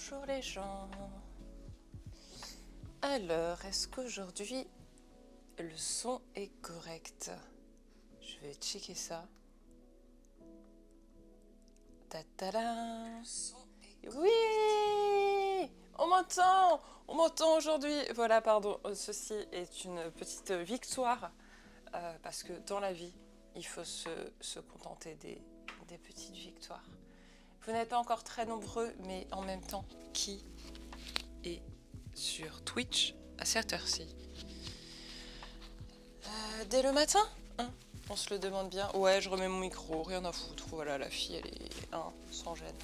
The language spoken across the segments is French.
Bonjour les gens. Alors, est-ce qu'aujourd'hui le son est correct? Je vais checker ça. Ta-ta-da. Oui, on m'entend aujourd'hui. Voilà, pardon. Ceci est une petite victoire parce que dans la vie, il faut se contenter des petites victoires. Vous n'êtes pas encore très nombreux, mais en même temps, qui est sur Twitch à cette heure-ci? Dès le matin, hein, on se le demande bien. Ouais, je remets mon micro, rien à foutre. Voilà, la fille, elle est sans gêne.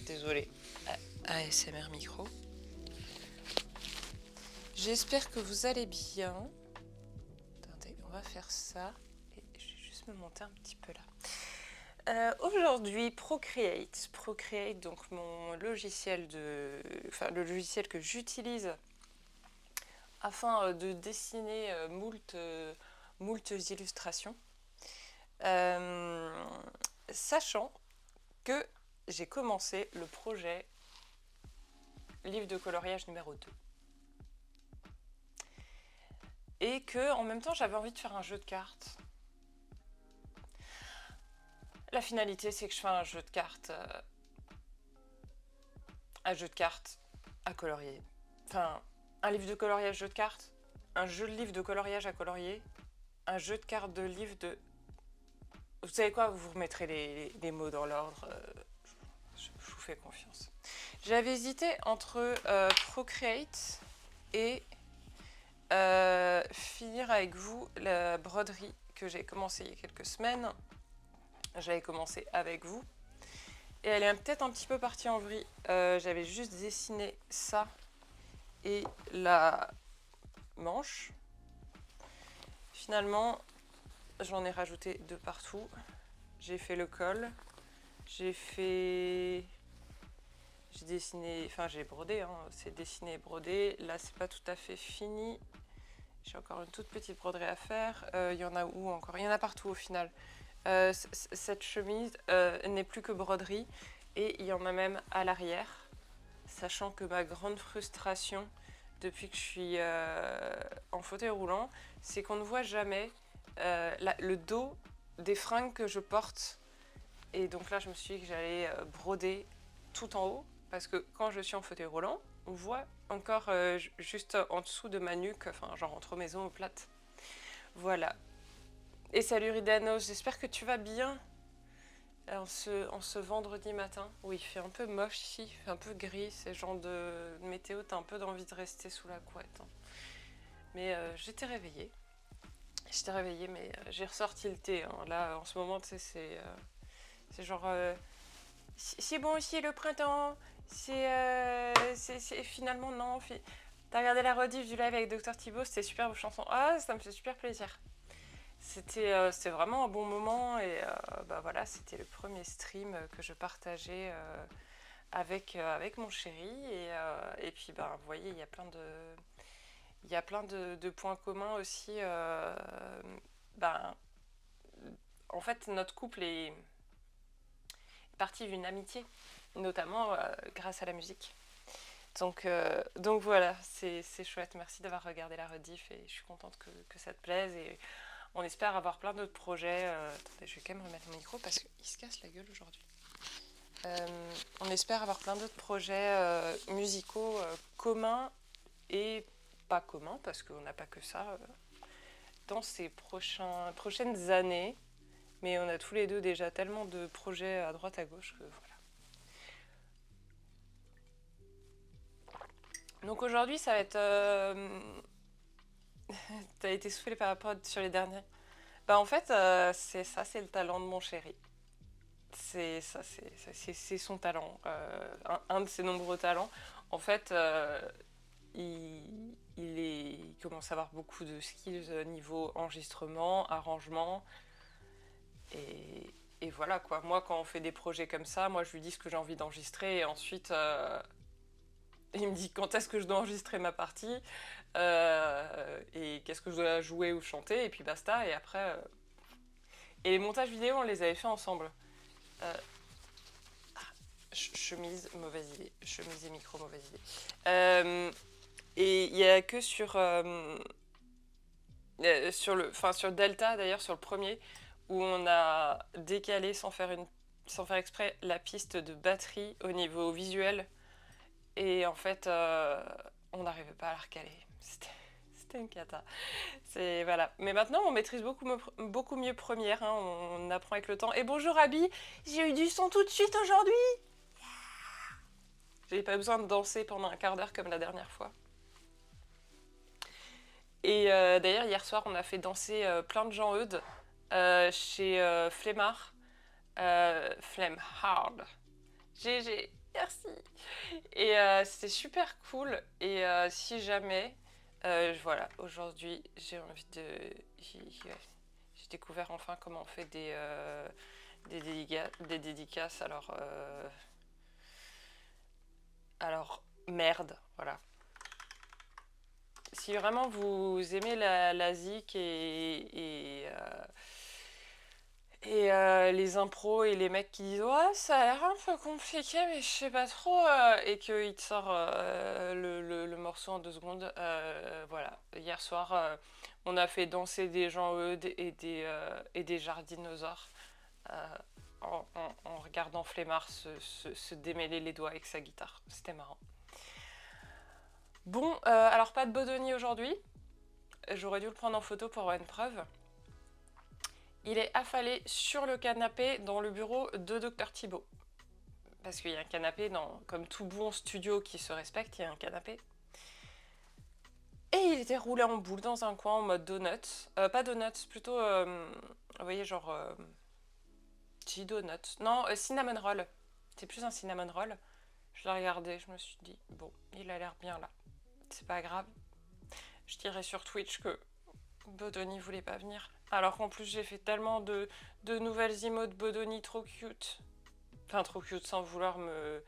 Désolée. ASMR micro. J'espère que vous allez bien. Attendez, on va faire ça. Et je vais juste me monter un petit peu là. Aujourd'hui, Procreate, donc mon logiciel le logiciel que j'utilise afin de dessiner moult illustrations. Sachant que j'ai commencé le projet livre de coloriage numéro 2. Et que en même temps j'avais envie de faire un jeu de cartes. La finalité, c'est que je fais un jeu de cartes à colorier. Enfin, un livre de coloriage jeu de cartes, un jeu de livre de coloriage à colorier, un jeu de cartes de livre de... Vous savez quoi, vous remettrez les mots dans l'ordre, je vous fais confiance. J'avais hésité entre Procreate et finir avec vous la broderie que j'ai commencé il y a quelques semaines. J'avais commencé avec vous. Et elle est peut-être un petit peu partie en vrille. J'avais juste dessiné ça et la manche. Finalement, j'en ai rajouté de partout. J'ai fait le col. J'ai dessiné, enfin j'ai brodé, hein, c'est dessiné et brodé. Là, c'est pas tout à fait fini. J'ai encore une toute petite broderie à faire. Il y en a où encore? Il y en a partout au final. Cette chemise n'est plus que broderie et il y en a même à l'arrière, sachant que ma grande frustration depuis que je suis en fauteuil roulant, c'est qu'on ne voit jamais le dos des fringues que je porte. Et donc là, je me suis dit que j'allais broder tout en haut, parce que quand je suis en fauteuil roulant, on voit encore juste en dessous de ma nuque, enfin genre entre mes omoplates. Voilà. Et salut Ridanos, j'espère que tu vas bien en ce vendredi matin. Oui, il fait un peu moche ici, il fait un peu gris, c'est le genre de météo, t'as un peu d'envie de rester sous la couette. Hein. Mais j'étais réveillée, mais j'ai ressorti le thé. Hein. Là, en ce moment, tu sais, c'est genre... c'est bon aussi le printemps, c'est finalement non. T'as regardé la rediff du live avec Dr Thibaut, c'était super vos chansons. Ah, ça me fait super plaisir. C'était vraiment un bon moment et bah voilà, c'était le premier stream que je partageais avec mon chéri et puis bah, vous voyez, il y a plein de points communs aussi. Bah, en fait, notre couple est parti d'une amitié, notamment grâce à la musique. Donc voilà, c'est chouette. Merci d'avoir regardé la rediff et je suis contente que ça te plaise. Et on espère avoir plein d'autres projets. Attendez, je vais quand même remettre mon micro parce qu'il se casse la gueule aujourd'hui. On espère avoir plein d'autres projets musicaux communs et pas communs parce qu'on n'a pas que ça dans ces prochaines années. Mais on a tous les deux déjà tellement de projets à droite à gauche que voilà. Donc aujourd'hui, ça va être... T'as été soufflé par rapport sur les derniers. Bah en fait, c'est ça, c'est le talent de mon chéri. C'est ça, c'est son talent. Un de ses nombreux talents. En fait, il commence à avoir beaucoup de skills niveau enregistrement, arrangement. Et voilà quoi. Moi, quand on fait des projets comme ça, moi je lui dis ce que j'ai envie d'enregistrer et ensuite il me dit quand est-ce que je dois enregistrer ma partie et qu'est-ce que je dois jouer ou chanter et puis basta. Et après, et les montages vidéo, on les avait fait ensemble. Chemise, mauvaise idée. Chemise et micro, mauvaise idée. Et il n'y a que sur Delta, d'ailleurs, sur le premier, où on a décalé sans faire exprès la piste de batterie au niveau visuel. Et en fait, on n'arrivait pas à la recaler. C'était une cata. Voilà. Mais maintenant, on maîtrise beaucoup mieux première. Hein. On apprend avec le temps. Et bonjour Abby, j'ai eu du son tout de suite aujourd'hui. J'ai pas besoin de danser pendant un quart d'heure comme la dernière fois. Et d'ailleurs, hier soir, on a fait danser plein de gens Eudes chez Flemmard. Flemmard. GG, merci. Et c'était super cool. Et si jamais, voilà, aujourd'hui, j'ai envie de. J'ai découvert enfin comment on fait des dédicaces. Alors, merde, voilà. Si vraiment vous aimez la zik et les impros et les mecs qui disent ouais ça a l'air un peu compliqué mais je sais pas trop et qu'il te sort le morceau en 2 secondes, voilà. Hier soir on a fait danser des gens Eudes et des jardinosaures euh, en regardant Flemmard se démêler les doigts avec sa guitare. C'était marrant. Bon, alors pas de Bodoni aujourd'hui. J'aurais dû le prendre en photo pour avoir une preuve. Il est affalé sur le canapé dans le bureau de Dr Thibault. Parce qu'il y a un canapé, comme tout bon studio qui se respecte, il y a un canapé. Et il était roulé en boule dans un coin en mode donut. Pas donut, plutôt, vous voyez, genre... donut. Non, cinnamon roll. C'est plus un cinnamon roll. Je l'ai regardé, je me suis dit, bon, il a l'air bien là. C'est pas grave. Je dirais sur Twitch que Bodoni voulait pas venir. Alors qu'en plus j'ai fait tellement de nouvelles emotes Bodoni trop cute. Enfin trop cute sans vouloir me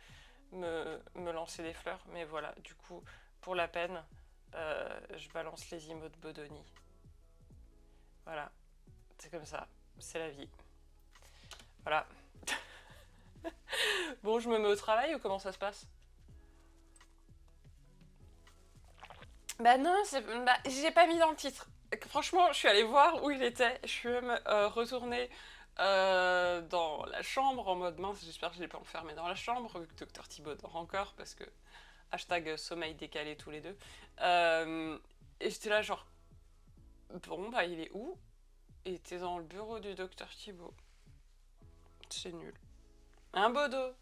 lancer des fleurs. Mais voilà, du coup, pour la peine, je balance les emotes Bodoni. Voilà, c'est comme ça, c'est la vie. Voilà. Bon, je me mets au travail ou comment ça se passe? Bah non, j'ai pas mis dans le titre. Franchement, je suis allée voir où il était. Je suis même retournée dans la chambre en mode mince, j'espère que je l'ai pas enfermé dans la chambre, vu que Dr Thibault dort encore, parce que hashtag sommeil décalé tous les deux. Et j'étais là genre, bon bah il est où? Il était dans le bureau du Dr Thibault. C'est nul. Un bodo.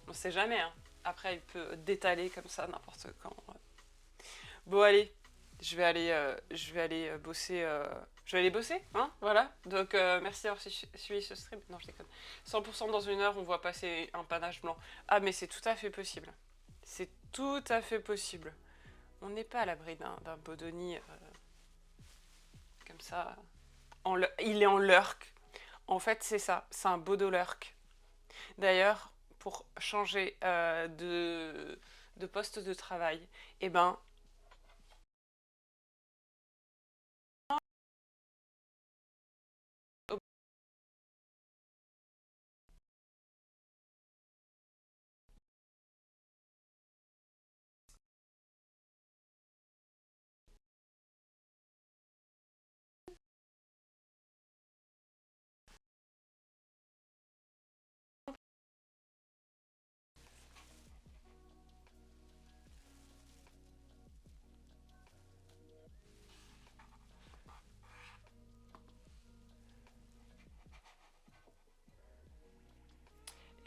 On sait jamais, hein. Après, il peut détaler comme ça n'importe quand. Bon, allez, je vais aller bosser. Je vais aller bosser, hein, voilà. Donc, merci d'avoir suivi ce stream. Non, je déconne. 100% dans 1 heure, on voit passer un panache blanc. Ah, mais c'est tout à fait possible. C'est tout à fait possible. On n'est pas à l'abri d'un Bodoni comme ça. Il est en lurk. En fait, c'est ça. C'est un Bodo lurk. D'ailleurs, pour changer de poste de travail, eh ben,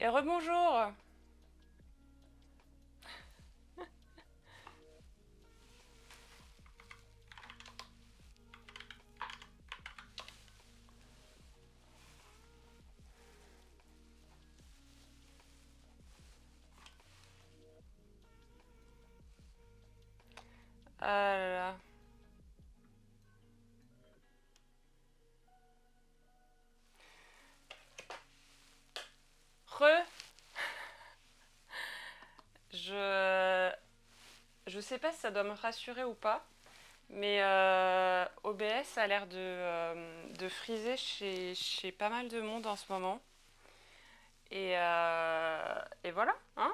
et rebonjour. Ah là là. Re. Je sais pas si ça doit me rassurer ou pas, mais OBS a l'air de friser chez pas mal de monde en ce moment. Et voilà, hein.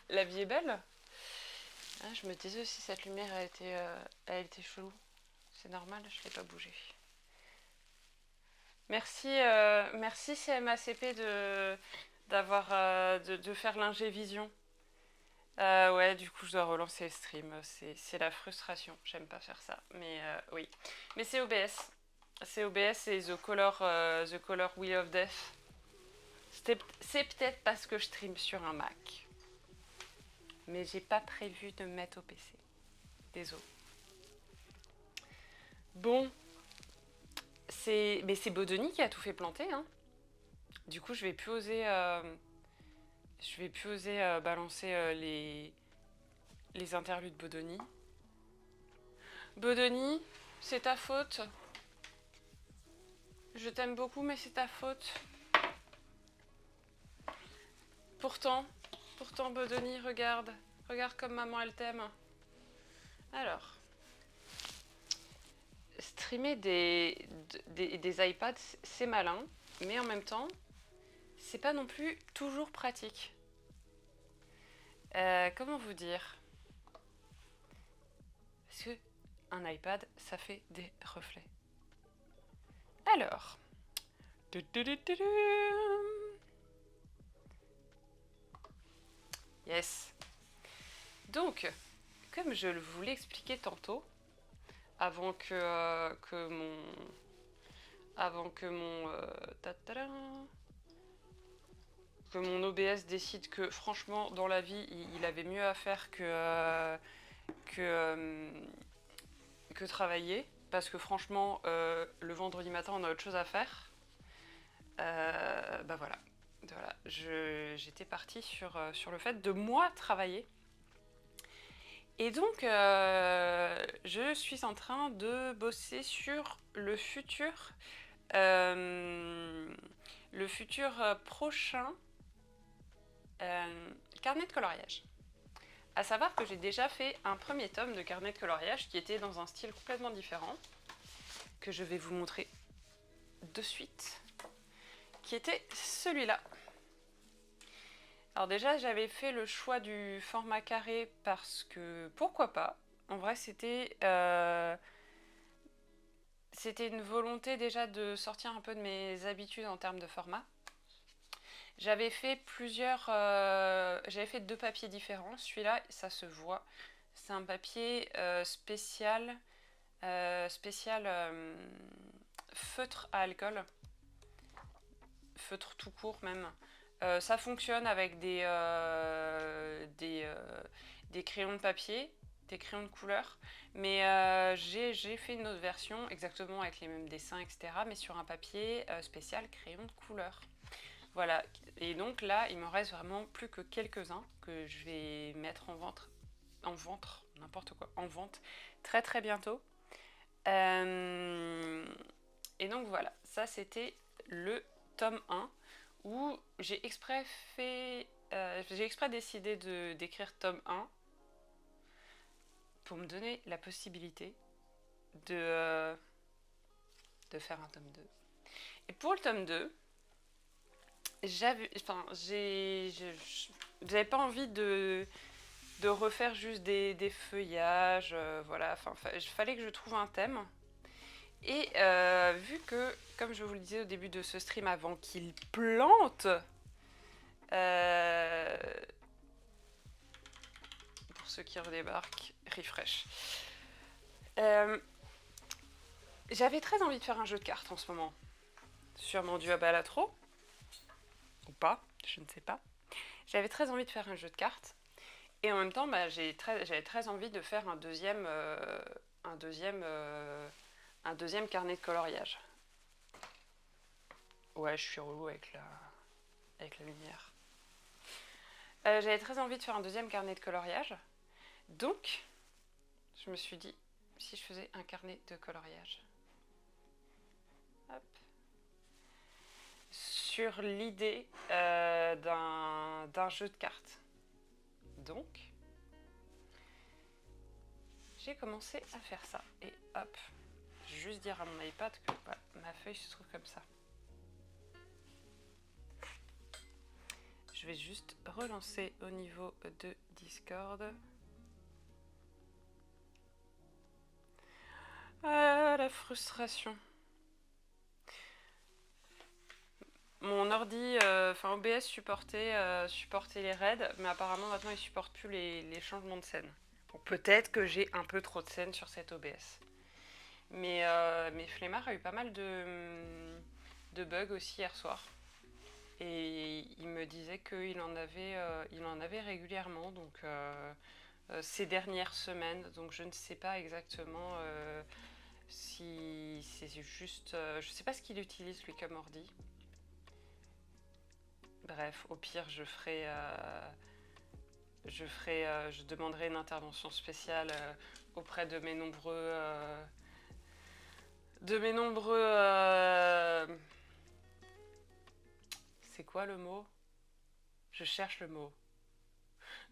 La vie est belle. Ah, je me disais aussi, cette lumière, elle était chelou. C'est normal, je ne l'ai pas bougée. Merci, merci CMACP de faire l'ingé vision. Ouais, du coup, je dois relancer le stream. C'est la frustration. J'aime pas faire ça. Mais oui. Mais c'est OBS. C'est OBS et The Color Wheel of Death. C'est peut-être parce que je stream sur un Mac. Mais j'ai pas prévu de me mettre au PC. Désolé. Bon. Mais c'est Bodoni qui a tout fait planter, hein. Du coup, je vais plus oser balancer les interludes Bodoni. Bodoni, c'est ta faute. Je t'aime beaucoup, mais c'est ta faute. Pourtant, Bodoni, regarde. Regarde comme maman, elle t'aime. Alors, streamer des iPads, c'est malin, mais en même temps, c'est pas non plus toujours pratique. Comment vous dire? Parce que un iPad, ça fait des reflets. Alors, yes. Donc, comme je vous l'ai expliqué tantôt, avant que mon OBS décide que franchement dans la vie il avait mieux à faire que travailler, parce que franchement le vendredi matin on a autre chose à faire. Bah voilà, j'étais partie sur le fait de moi travailler. Et donc, je suis en train de bosser sur le futur prochain carnet de coloriage. À savoir que j'ai déjà fait un premier tome de carnet de coloriage qui était dans un style complètement différent, que je vais vous montrer de suite, qui était celui-là. Alors déjà, j'avais fait le choix du format carré parce que, pourquoi pas. En vrai, c'était une volonté déjà de sortir un peu de mes habitudes en termes de format. J'avais fait j'avais fait 2 papiers différents. Celui-là, ça se voit. C'est un papier spécial feutre à alcool. Feutre tout court même. Ça fonctionne avec des crayons de papier, des crayons de couleur, mais j'ai fait une autre version exactement avec les mêmes dessins, etc., mais sur un papier spécial crayon de couleur. Voilà, et donc là, il me reste vraiment plus que quelques-uns que je vais mettre en vente très très bientôt. Et donc voilà, ça c'était le tome 1 où j'ai exprès décidé d'écrire tome 1 pour me donner la possibilité de faire un tome 2. Et pour le tome 2, j'avais pas envie de refaire juste des feuillages, voilà, il fallait que je trouve un thème. Et vu que, comme je vous le disais au début de ce stream, avant qu'il plante, pour ceux qui redébarquent, refresh. J'avais très envie de faire un jeu de cartes en ce moment. Sûrement dû à Balatro. Ou pas, je ne sais pas. J'avais très envie de faire un jeu de cartes. Et en même temps, j'avais très envie de faire un deuxième carnet de coloriage. Ouais, je suis relou avec la lumière. J'avais très envie de faire un deuxième carnet de coloriage. Donc, je me suis dit, si je faisais un carnet de coloriage. Hop. Sur l'idée d'un jeu de cartes. Donc, j'ai commencé à faire ça. Et hop, je vais juste dire à mon iPad que ma feuille se trouve comme ça. Je vais juste relancer au niveau de Discord. Ah, la frustration. Mon ordi, OBS supportait les raids, mais apparemment maintenant il supporte plus les changements de scène. Donc peut-être que j'ai un peu trop de scène sur cet OBS. Mais Flemmard a eu pas mal de bugs aussi hier soir. Et il me disait qu'il en avait régulièrement, donc ces dernières semaines. Donc je ne sais pas exactement si c'est juste... je ne sais pas ce qu'il utilise lui comme ordi. Bref, au pire, je demanderai une intervention spéciale auprès de mes nombreux... c'est quoi le mot? Je cherche le mot.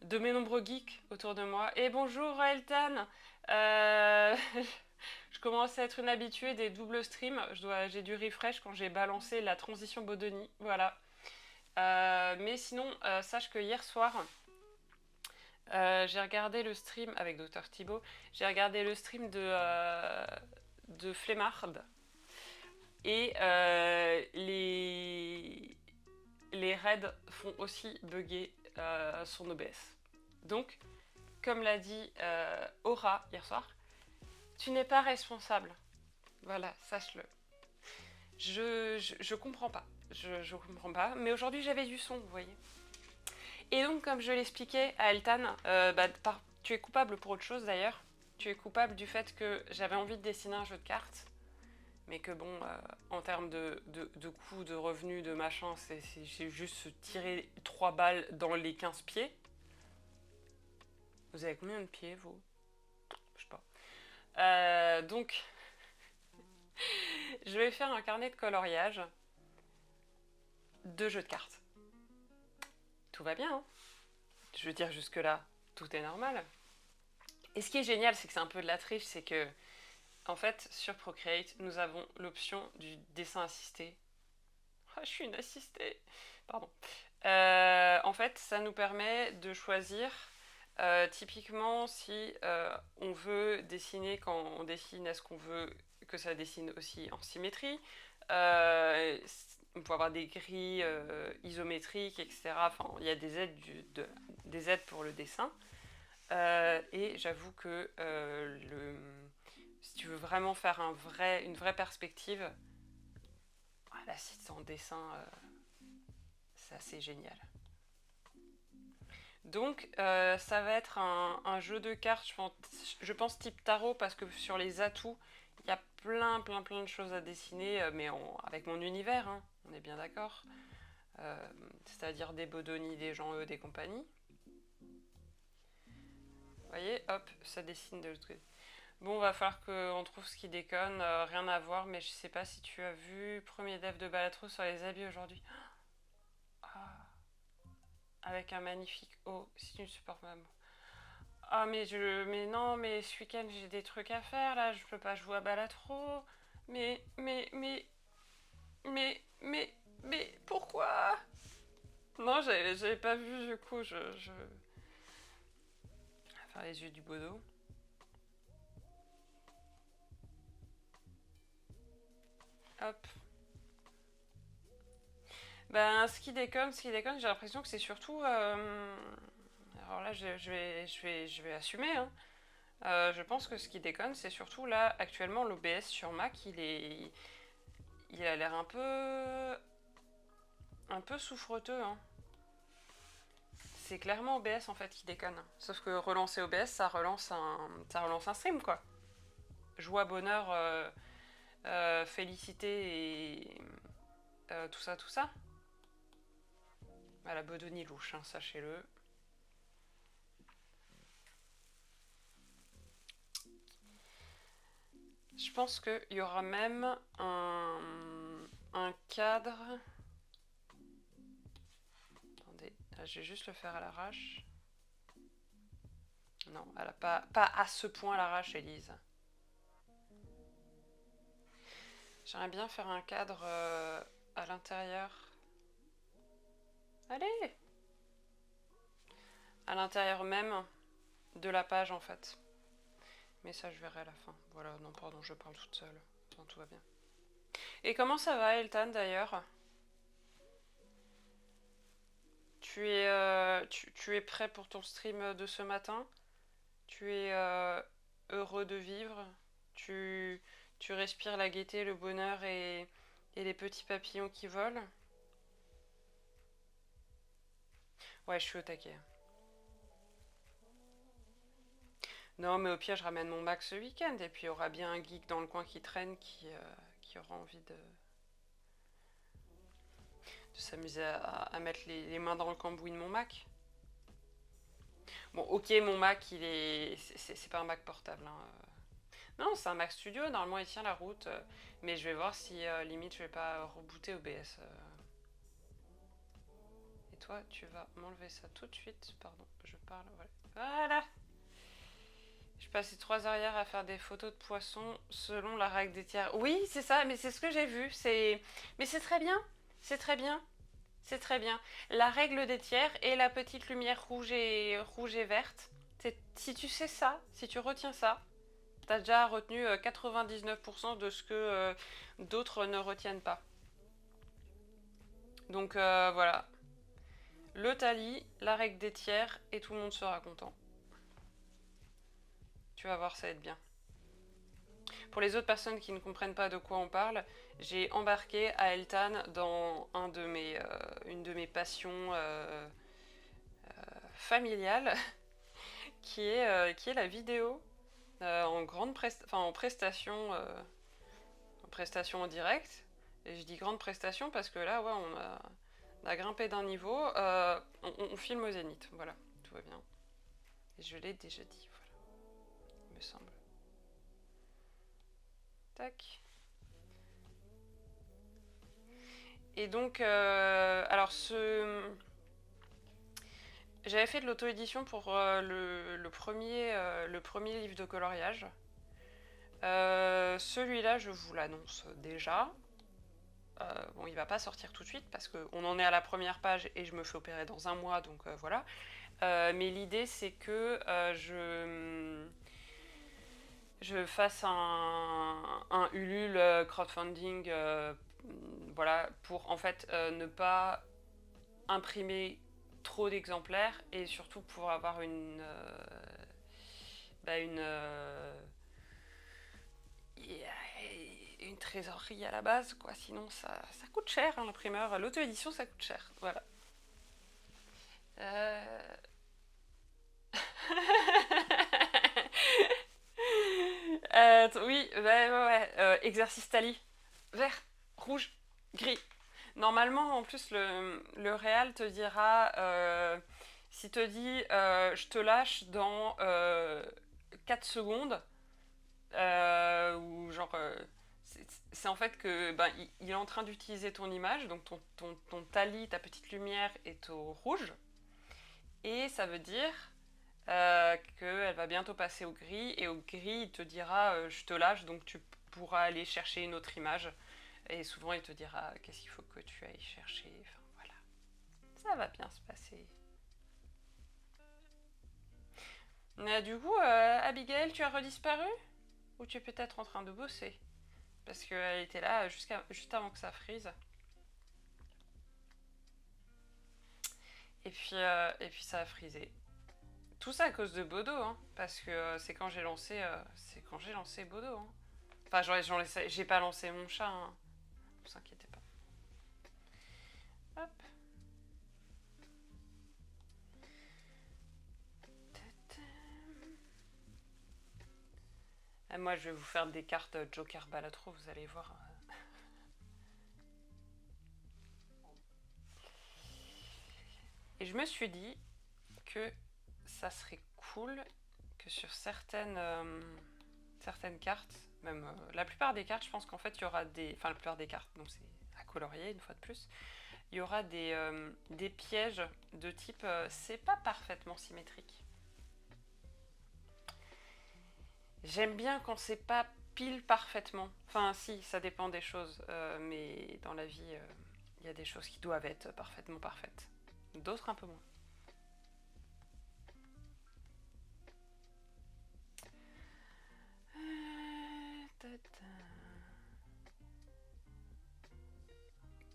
De mes nombreux geeks autour de moi. Et bonjour Eltan. Je commence à être une habituée des doubles streams. J'ai dû refresh quand j'ai balancé la transition Bodoni. Voilà. Mais sinon, sache que hier soir, j'ai regardé le stream avec Dr Thibaut. J'ai regardé le stream de Flemmard. Et les raids font aussi bugger son OBS. Donc, comme l'a dit Aura hier soir, tu n'es pas responsable. Voilà, sache-le. Je comprends pas. Je comprends pas. Mais aujourd'hui, j'avais du son, vous voyez. Et donc, comme je l'expliquais à Eltan, tu es coupable pour autre chose d'ailleurs. Tu es coupable du fait que j'avais envie de dessiner un jeu de cartes. Mais que bon, en termes de coûts, de revenus, de machin, j'ai juste tiré 3 balles dans les 15 pieds. Vous avez combien de pieds, vous? Je sais pas. Donc, je vais faire un carnet de coloriage de jeux de cartes. Tout va bien, hein? Je veux dire, jusque-là, tout est normal. Et ce qui est génial, c'est que c'est un peu de la triche, c'est que, en fait, sur Procreate, nous avons l'option du dessin assisté. Oh, je suis une assistée. Pardon. En fait, ça nous permet de choisir typiquement si on veut dessiner, quand on dessine, est-ce qu'on veut que ça dessine aussi en symétrie. On peut avoir des grilles isométriques, etc. Enfin, il y a des aides pour le dessin. Et j'avoue que si tu veux vraiment faire une vraie perspective, l'assistant dessin, c'est assez génial. Donc, ça va être un jeu de cartes, je pense type tarot, parce que sur les atouts, il y a plein de choses à dessiner, mais avec mon univers, hein, on est bien d'accord. C'est-à-dire des Bodoni, des Jean-E, des compagnies. Vous voyez, hop, ça dessine de l'autre côté. Bon, va falloir qu'on trouve ce qui déconne, rien à voir, mais je sais pas si tu as vu premier dev de Balatro sur les habits aujourd'hui. Avec un magnifique haut, si tu ne supportes pas. Ah, mais non, mais ce week-end j'ai des trucs à faire là, je peux pas jouer à Balatro. Mais, pourquoi? Non, j'avais pas vu du coup, je... On va faire les yeux du Bodo. Hop. Ben, ce qui déconne, j'ai l'impression que c'est surtout... Alors là, je vais assumer, hein. Je pense que ce qui déconne, c'est surtout là, actuellement, l'OBS sur Mac, il a l'air un peu souffreteux, hein. C'est clairement OBS en fait qui déconne. Sauf que relancer OBS, ça relance un stream, quoi. Joie, bonheur, félicité et tout ça. La Bodoni louche, hein, sachez-le. Je pense qu'il y aura même un cadre. Attendez, là, je vais juste le faire à l'arrache. Non, elle a pas à ce point à l'arrache, Élise. J'aimerais bien faire un cadre à l'intérieur. Allez! à l'intérieur même de la page en fait. Mais ça, je verrai à la fin. Voilà, non, pardon, je parle toute seule. Enfin, tout va bien. Et comment ça va, Eltan, d'ailleurs? Tu es prêt pour ton stream de ce matin? Tu es heureux de vivre? Tu, tu respires la gaieté, le bonheur et les petits papillons qui volent? Ouais, je suis au taquet. Non, mais au pire, je ramène mon Mac ce week-end et puis il y aura bien un geek dans le coin qui traîne qui aura envie de s'amuser à mettre les mains dans le cambouis de mon Mac. Bon, ok, mon Mac, c'est pas un Mac portable. Hein. Non, c'est un Mac Studio. Normalement, il tient la route. Mais je vais voir si, limite, je vais pas rebooter OBS. Et toi, tu vas m'enlever ça tout de suite. Pardon, je parle. Voilà. Je passais 3 heures hier à faire des photos de poissons selon la règle des tiers. Oui, c'est ça, mais c'est ce que j'ai vu. Mais c'est très bien. C'est très bien. C'est très bien. La règle des tiers et la petite lumière rouge et verte. Si tu sais ça, si tu retiens ça, tu as déjà retenu 99% de ce que d'autres ne retiennent pas. Donc voilà. Le tali, la règle des tiers et tout le monde sera content. Tu vas voir, ça va être bien. Pour les autres personnes qui ne comprennent pas de quoi on parle, j'ai embarqué Aeltan dans une de mes passions familiales, qui est la vidéo en prestation en direct. Et je dis grande prestation parce que là, ouais, on a grimpé d'un niveau. On filme au Zénith, voilà, tout va bien. Et je l'ai déjà dit, voilà, il me semble. Tac. Et donc, alors j'avais fait de l'auto-édition pour le premier livre de coloriage. Celui-là, je vous l'annonce déjà. Bon, il va pas sortir tout de suite parce qu'on en est à la première page et je me fais opérer dans un mois, donc voilà. Mais l'idée, c'est que je fasse un Ulule crowdfunding, voilà, pour en fait ne pas imprimer trop d'exemplaires et surtout pour avoir une trésorerie à la base, quoi. Sinon, ça coûte cher, hein, l'imprimeur. L'auto-édition, ça coûte cher. Voilà. Oui, ouais. Exercice tali. Vert, rouge, gris. Normalement, en plus, le réal te dira, s'il te dit je te lâche dans 4 secondes, ou genre, c'est en fait que il est en train d'utiliser ton image, donc ton tali, ta petite lumière est au rouge, et ça veut dire qu'elle va bientôt passer au gris, et au gris, il te dira je te lâche, donc tu pourras aller chercher une autre image. Et souvent, il te dira qu'est-ce qu'il faut que tu ailles chercher. Enfin, voilà. Ça va bien se passer. Du coup, Abigail, tu as redisparu? Ou tu es peut-être en train de bosser? Parce qu'elle était là juste avant que ça frise. Et puis ça a frisé. Tout ça à cause de Bodo, hein, parce que c'est quand j'ai lancé Bodo. Hein. Enfin, j'ai pas lancé mon chat, hein. Ne vous inquiétez pas. Hop. Et moi, je vais vous faire des cartes Joker Balatro, vous allez voir. Et je me suis dit que ça serait cool que sur certaines cartes, même la plupart des cartes, je pense qu'en fait, il y aura des... Enfin, la plupart des cartes, donc c'est à colorier, une fois de plus. Il y aura des pièges de type c'est pas parfaitement symétrique. J'aime bien quand c'est pas pile parfaitement. Enfin, si, ça dépend des choses, mais dans la vie, il y a des choses qui doivent être parfaitement parfaites. D'autres un peu moins.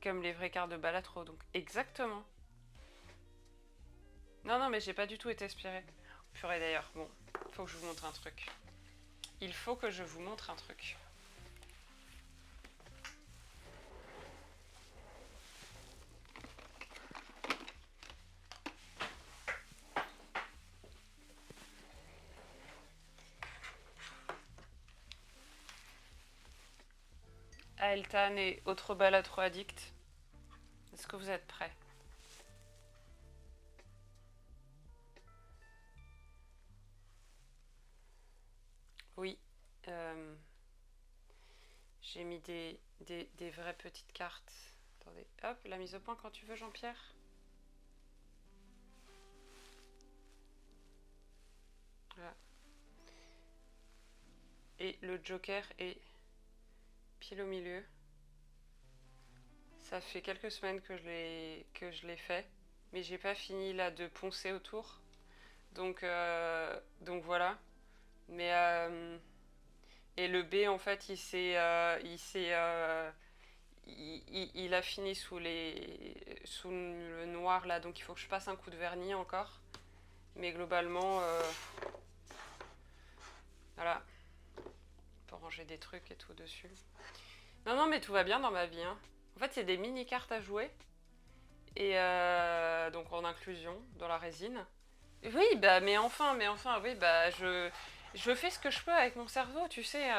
Comme les vraies cartes de Balatro, donc exactement. Non, non, mais j'ai pas du tout été inspirée. Purée d'ailleurs, bon, faut que je vous montre un truc. Il faut que je vous montre un truc. Aeltan et autres Balatro addicts. Est-ce que vous êtes prêts? Oui. J'ai mis des vraies petites cartes. Attendez, hop, la mise au point quand tu veux, Jean-Pierre. Voilà. Et le Joker est pile au milieu. Ça fait quelques semaines que je l'ai fait, mais j'ai pas fini là de poncer autour. Donc voilà. Mais et le B en fait il a fini sous le noir là, donc il faut que je passe un coup de vernis encore. Mais globalement, voilà, pour ranger des trucs et tout dessus. Non, non, mais tout va bien dans ma vie. Hein. En fait, il y a des mini-cartes à jouer. Et donc en inclusion dans la résine. Oui, bah, mais enfin, oui, bah, je fais ce que je peux avec mon cerveau, tu sais.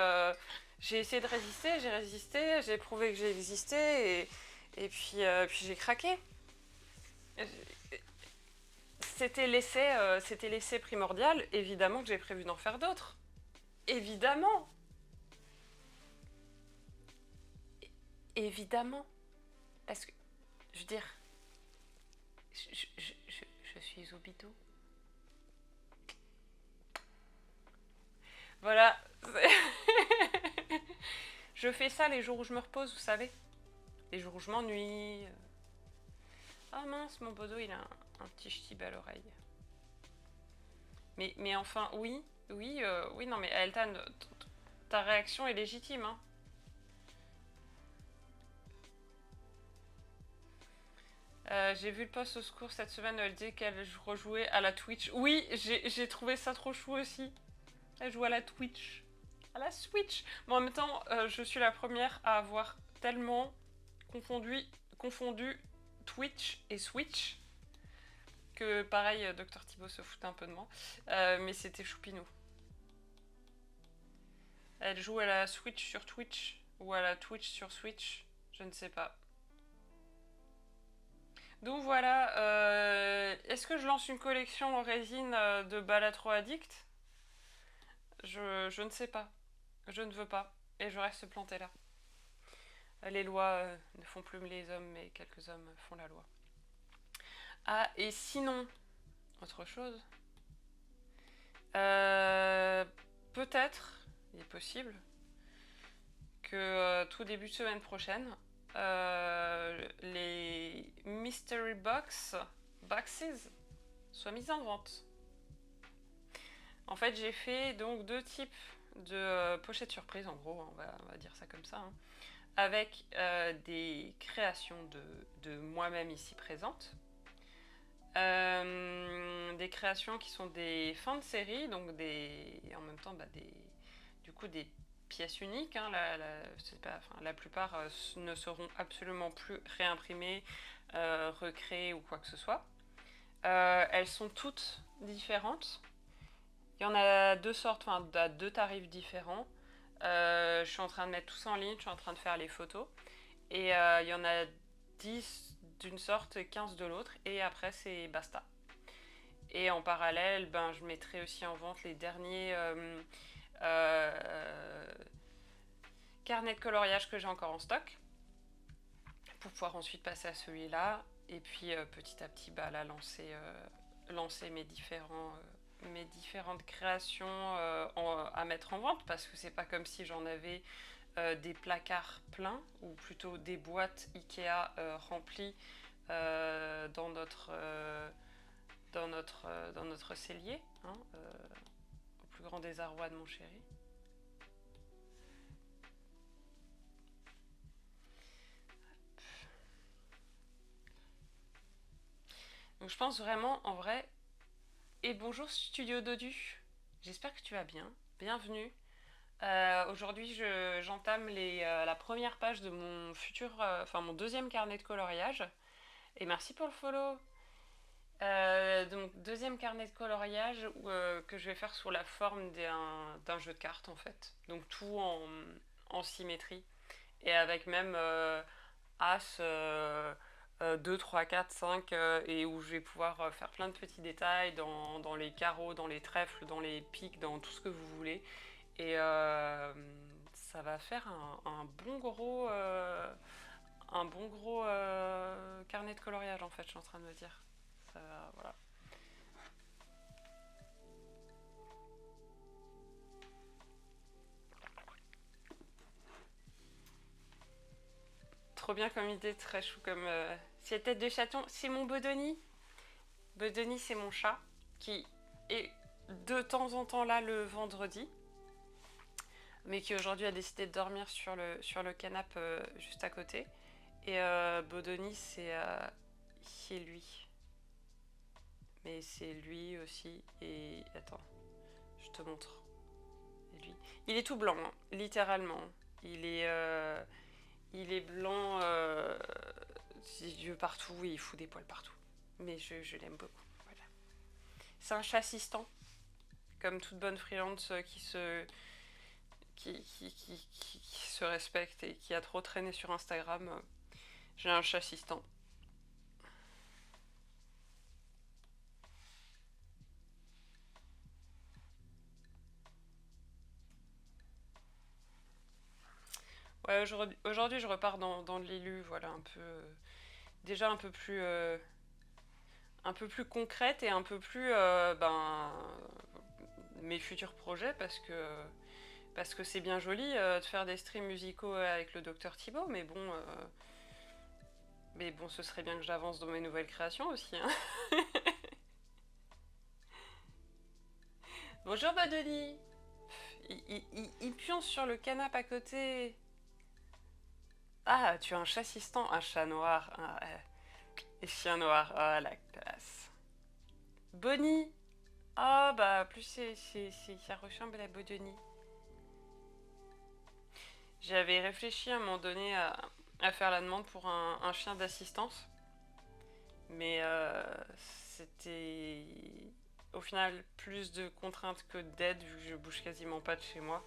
J'ai essayé de résister, j'ai prouvé que j'ai existé, et puis j'ai craqué. C'était l'essai primordial, évidemment que j'ai prévu d'en faire d'autres. Évidemment. Évidemment. Parce que, je veux dire, je suis au bidou. Voilà. Je fais ça les jours où je me repose, vous savez. Les jours où je m'ennuie. Ah mince, mon bodo, il a un petit ch'tib à l'oreille. Mais enfin, oui, non, mais Eltan, ta réaction est légitime, hein. J'ai vu le post au secours cette semaine, elle disait qu'elle rejouait à la Twitch. Oui, j'ai trouvé ça trop chou aussi. Elle joue à la Twitch. À la Switch. Mais en même temps, je suis la première à avoir tellement confondu Twitch et Switch que pareil, Dr Thibaut se foutait un peu de moi. Mais c'était choupinou. Elle joue à la Switch sur Twitch ou à la Twitch sur Switch, je ne sais pas. Donc voilà, est-ce que je lance une collection en résine de Balatro Addict? Je ne sais pas. Je ne veux pas. Et je reste plantée là. Les lois ne font plus les hommes, mais quelques hommes font la loi. Ah, et sinon, autre chose. Peut-être, il est possible, que tout début de semaine prochaine, les Mystery Boxes soient mises en vente. En fait, j'ai fait donc deux types de pochettes surprises, en gros, on va dire ça comme ça, hein, avec des créations de moi-même ici présente. Des créations qui sont des fins de série, donc en même temps des pièces uniques. Hein, la plupart ne seront absolument plus réimprimées, recréées ou quoi que ce soit. Elles sont toutes différentes. Il y en a deux sortes, enfin à deux tarifs différents. Je suis en train de mettre tout ça en ligne, je suis en train de faire les photos. Et il y en a 10 d'une sorte, 15 de l'autre, et après c'est basta. Et en parallèle, je mettrai aussi en vente les derniers carnets de coloriage que j'ai encore en stock, pour pouvoir ensuite passer à celui-là, et puis petit à petit là, lancer mes différentes créations à mettre en vente, parce que c'est pas comme si j'en avais des placards pleins, ou plutôt des boîtes Ikea remplies dans notre cellier, hein, au plus grand désarroi de mon chéri. Donc je pense vraiment, en vrai, et bonjour Studio Dodu, j'espère que tu vas bien, bienvenue. Aujourd'hui j'entame la première page de mon mon deuxième carnet de coloriage, et merci pour le follow. Donc deuxième carnet de coloriage que je vais faire sous la forme d'un jeu de cartes en fait, donc tout en symétrie, et avec même As, 2, 3, 4, 5, et où je vais pouvoir faire plein de petits détails dans les carreaux, dans les trèfles, dans les pics, dans tout ce que vous voulez. Et ça va faire un bon gros carnet de coloriage en fait, je suis en train de me dire. Ça, voilà. Trop bien comme idée, très chou comme... C'est tête de chaton, c'est mon Bodoni. Bodoni, c'est mon chat qui est de temps en temps là le vendredi, mais qui aujourd'hui a décidé de dormir sur le canapé juste à côté. Et Bodoni, c'est lui. Mais c'est lui aussi. Et attends, je te montre. Et lui. Il est tout blanc, hein, littéralement. Il est, euh, il est blanc, ses yeux partout, et il fout des poils partout. Mais je l'aime beaucoup. Voilà. C'est un chat assistant, comme toute bonne freelance qui se respecte et qui a trop traîné sur Instagram. J'ai un chat assistant. Ouais, aujourd'hui je repars dans de l'élu, voilà, un peu. Déjà un peu plus concrète et un peu plus. Mes futurs projets parce que c'est bien joli de faire des streams musicaux avec le docteur Thibaut, mais bon, ce serait bien que j'avance dans mes nouvelles créations aussi. Hein. Bonjour Badoni. Il pionce sur le canapé à côté. Ah, tu as un chat assistant, un chat noir, et chien noir, ah la classe. Bonnie. Ah bah plus ça ressemble à Bodoni. J'avais réfléchi à un moment donné à faire la demande pour un chien d'assistance, mais c'était au final plus de contraintes que d'aide vu que je bouge quasiment pas de chez moi.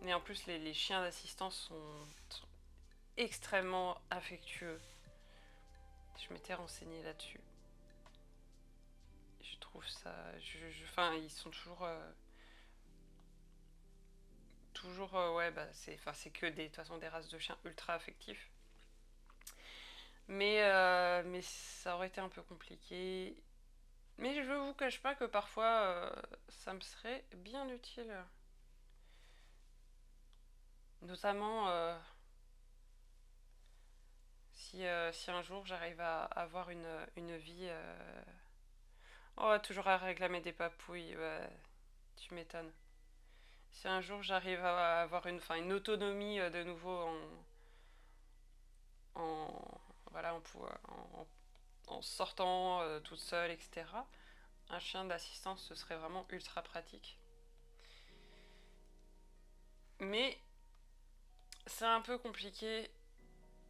Et en plus les chiens d'assistance sont extrêmement affectueux. Je m'étais renseignée là-dessus. Je trouve ça... Enfin, ils sont toujours ouais, bah, c'est que de toute façon des races de chiens ultra affectifs. Mais ça aurait été un peu compliqué. Mais je vous cache pas que parfois ça me serait bien utile. Notamment si un jour j'arrive à avoir une vie. Oh, toujours à réclamer des papouilles, ouais, tu m'étonnes. Si un jour j'arrive à avoir une autonomie de nouveau en, voilà, en sortant toute seule, etc. Un chien d'assistance, ce serait vraiment ultra pratique. Mais c'est un peu compliqué,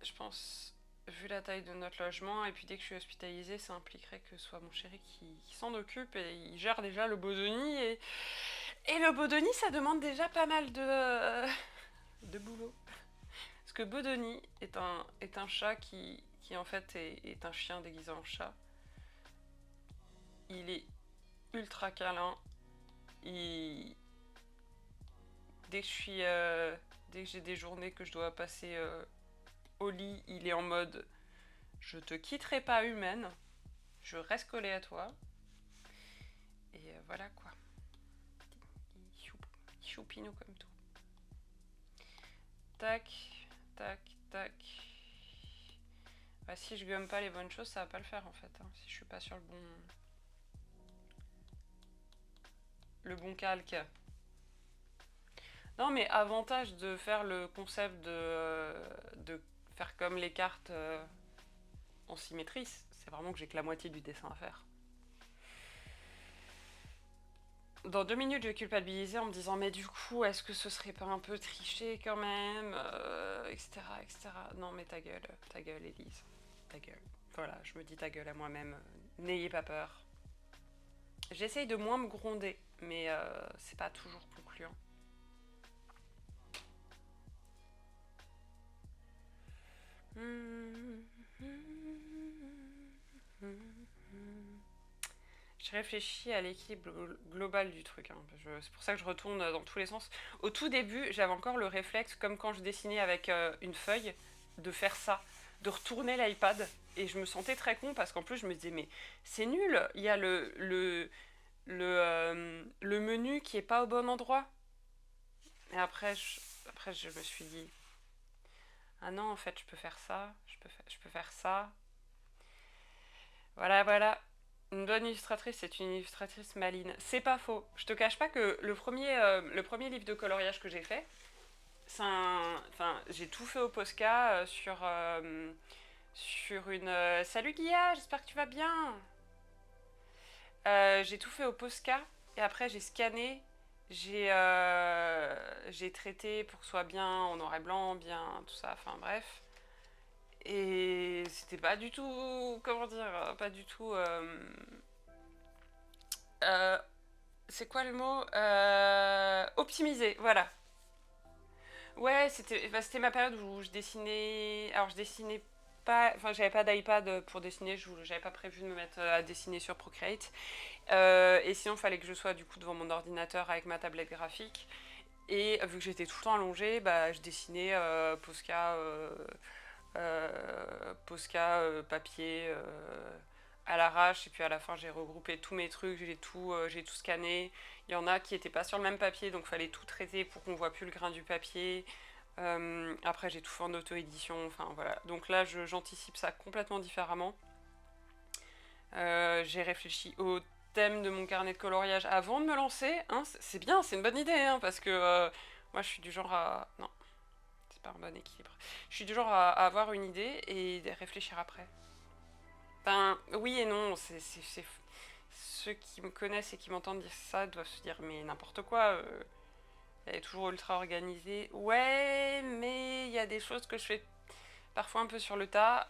je pense, vu la taille de notre logement. Et puis dès que je suis hospitalisée, ça impliquerait que ce soit mon chéri qui s'en occupe. Et il gère déjà le Bodoni. Et le Bodoni, ça demande déjà pas mal de boulot. Parce que Bodoni est un chat qui en fait est un chien déguisé en chat. Il est ultra câlin. Il... Dès que dès que j'ai des journées que je dois passer au lit, il est en mode je te quitterai pas humaine, je reste collé à toi. Et voilà quoi. Choupinou comme tout. Tac, tac, tac. Bah, si je gomme pas les bonnes choses, ça va pas le faire en fait. Hein, si je suis pas sur le bon calque. Non, mais avantage de faire le concept de faire comme les cartes en symétrie, c'est vraiment que j'ai que la moitié du dessin à faire. Dans 2 minutes, je vais culpabiliser en me disant mais du coup, est-ce que ce serait pas un peu triché quand même, etc., etc. Non mais ta gueule, Élise, ta gueule. Voilà, je me dis ta gueule à moi-même, n'ayez pas peur. J'essaye de moins me gronder, mais c'est pas toujours concluant. Je réfléchis à l'équilibre global du truc. Hein. C'est pour ça que je retourne dans tous les sens. Au tout début, j'avais encore le réflexe, comme quand je dessinais avec une feuille, de faire ça, de retourner l'iPad. Et je me sentais très con parce qu'en plus, je me disais, mais c'est nul, il y a le menu qui est pas au bon endroit. Et après, je me suis dit, ah non, en fait, je peux faire ça, je peux faire ça. Voilà, voilà. Une bonne illustratrice, c'est une illustratrice maligne. C'est pas faux. Je te cache pas que le premier livre de coloriage que j'ai fait, j'ai tout fait au Posca sur une... Salut Guilla, j'espère que tu vas bien. J'ai tout fait au Posca et après j'ai scanné, j'ai traité pour que ce soit bien en noir et blanc, bien tout ça, enfin bref. Et c'était pas du tout, comment dire, pas du tout... c'est quoi le mot optimisé, voilà. Ouais, c'était ma période où je dessinais... Alors je dessinais pas... Enfin, j'avais pas d'iPad pour dessiner, j'avais pas prévu de me mettre à dessiner sur Procreate. Et sinon, il fallait que je sois du coup devant mon ordinateur avec ma tablette graphique. Et vu que j'étais tout le temps allongée, bah, je dessinais Posca, papier à l'arrache. Et puis à la fin, j'ai regroupé tous mes trucs, j'ai tout scanné. Il y en a qui n'étaient pas sur le même papier, donc il fallait tout traiter pour qu'on voit plus le grain du papier. Après, j'ai tout fait en auto-édition. Enfin voilà. Donc là, j'anticipe ça complètement différemment. J'ai réfléchi au thème de mon carnet de coloriage avant de me lancer. Hein, c'est bien, c'est une bonne idée, hein, parce que moi je suis du genre à... Non, c'est pas un bon équilibre. Je suis du genre à avoir une idée et de réfléchir après. Ben oui et non, ceux qui me connaissent et qui m'entendent dire ça doivent se dire mais n'importe quoi, elle est toujours ultra organisée. Ouais, mais il y a des choses que je fais parfois un peu sur le tas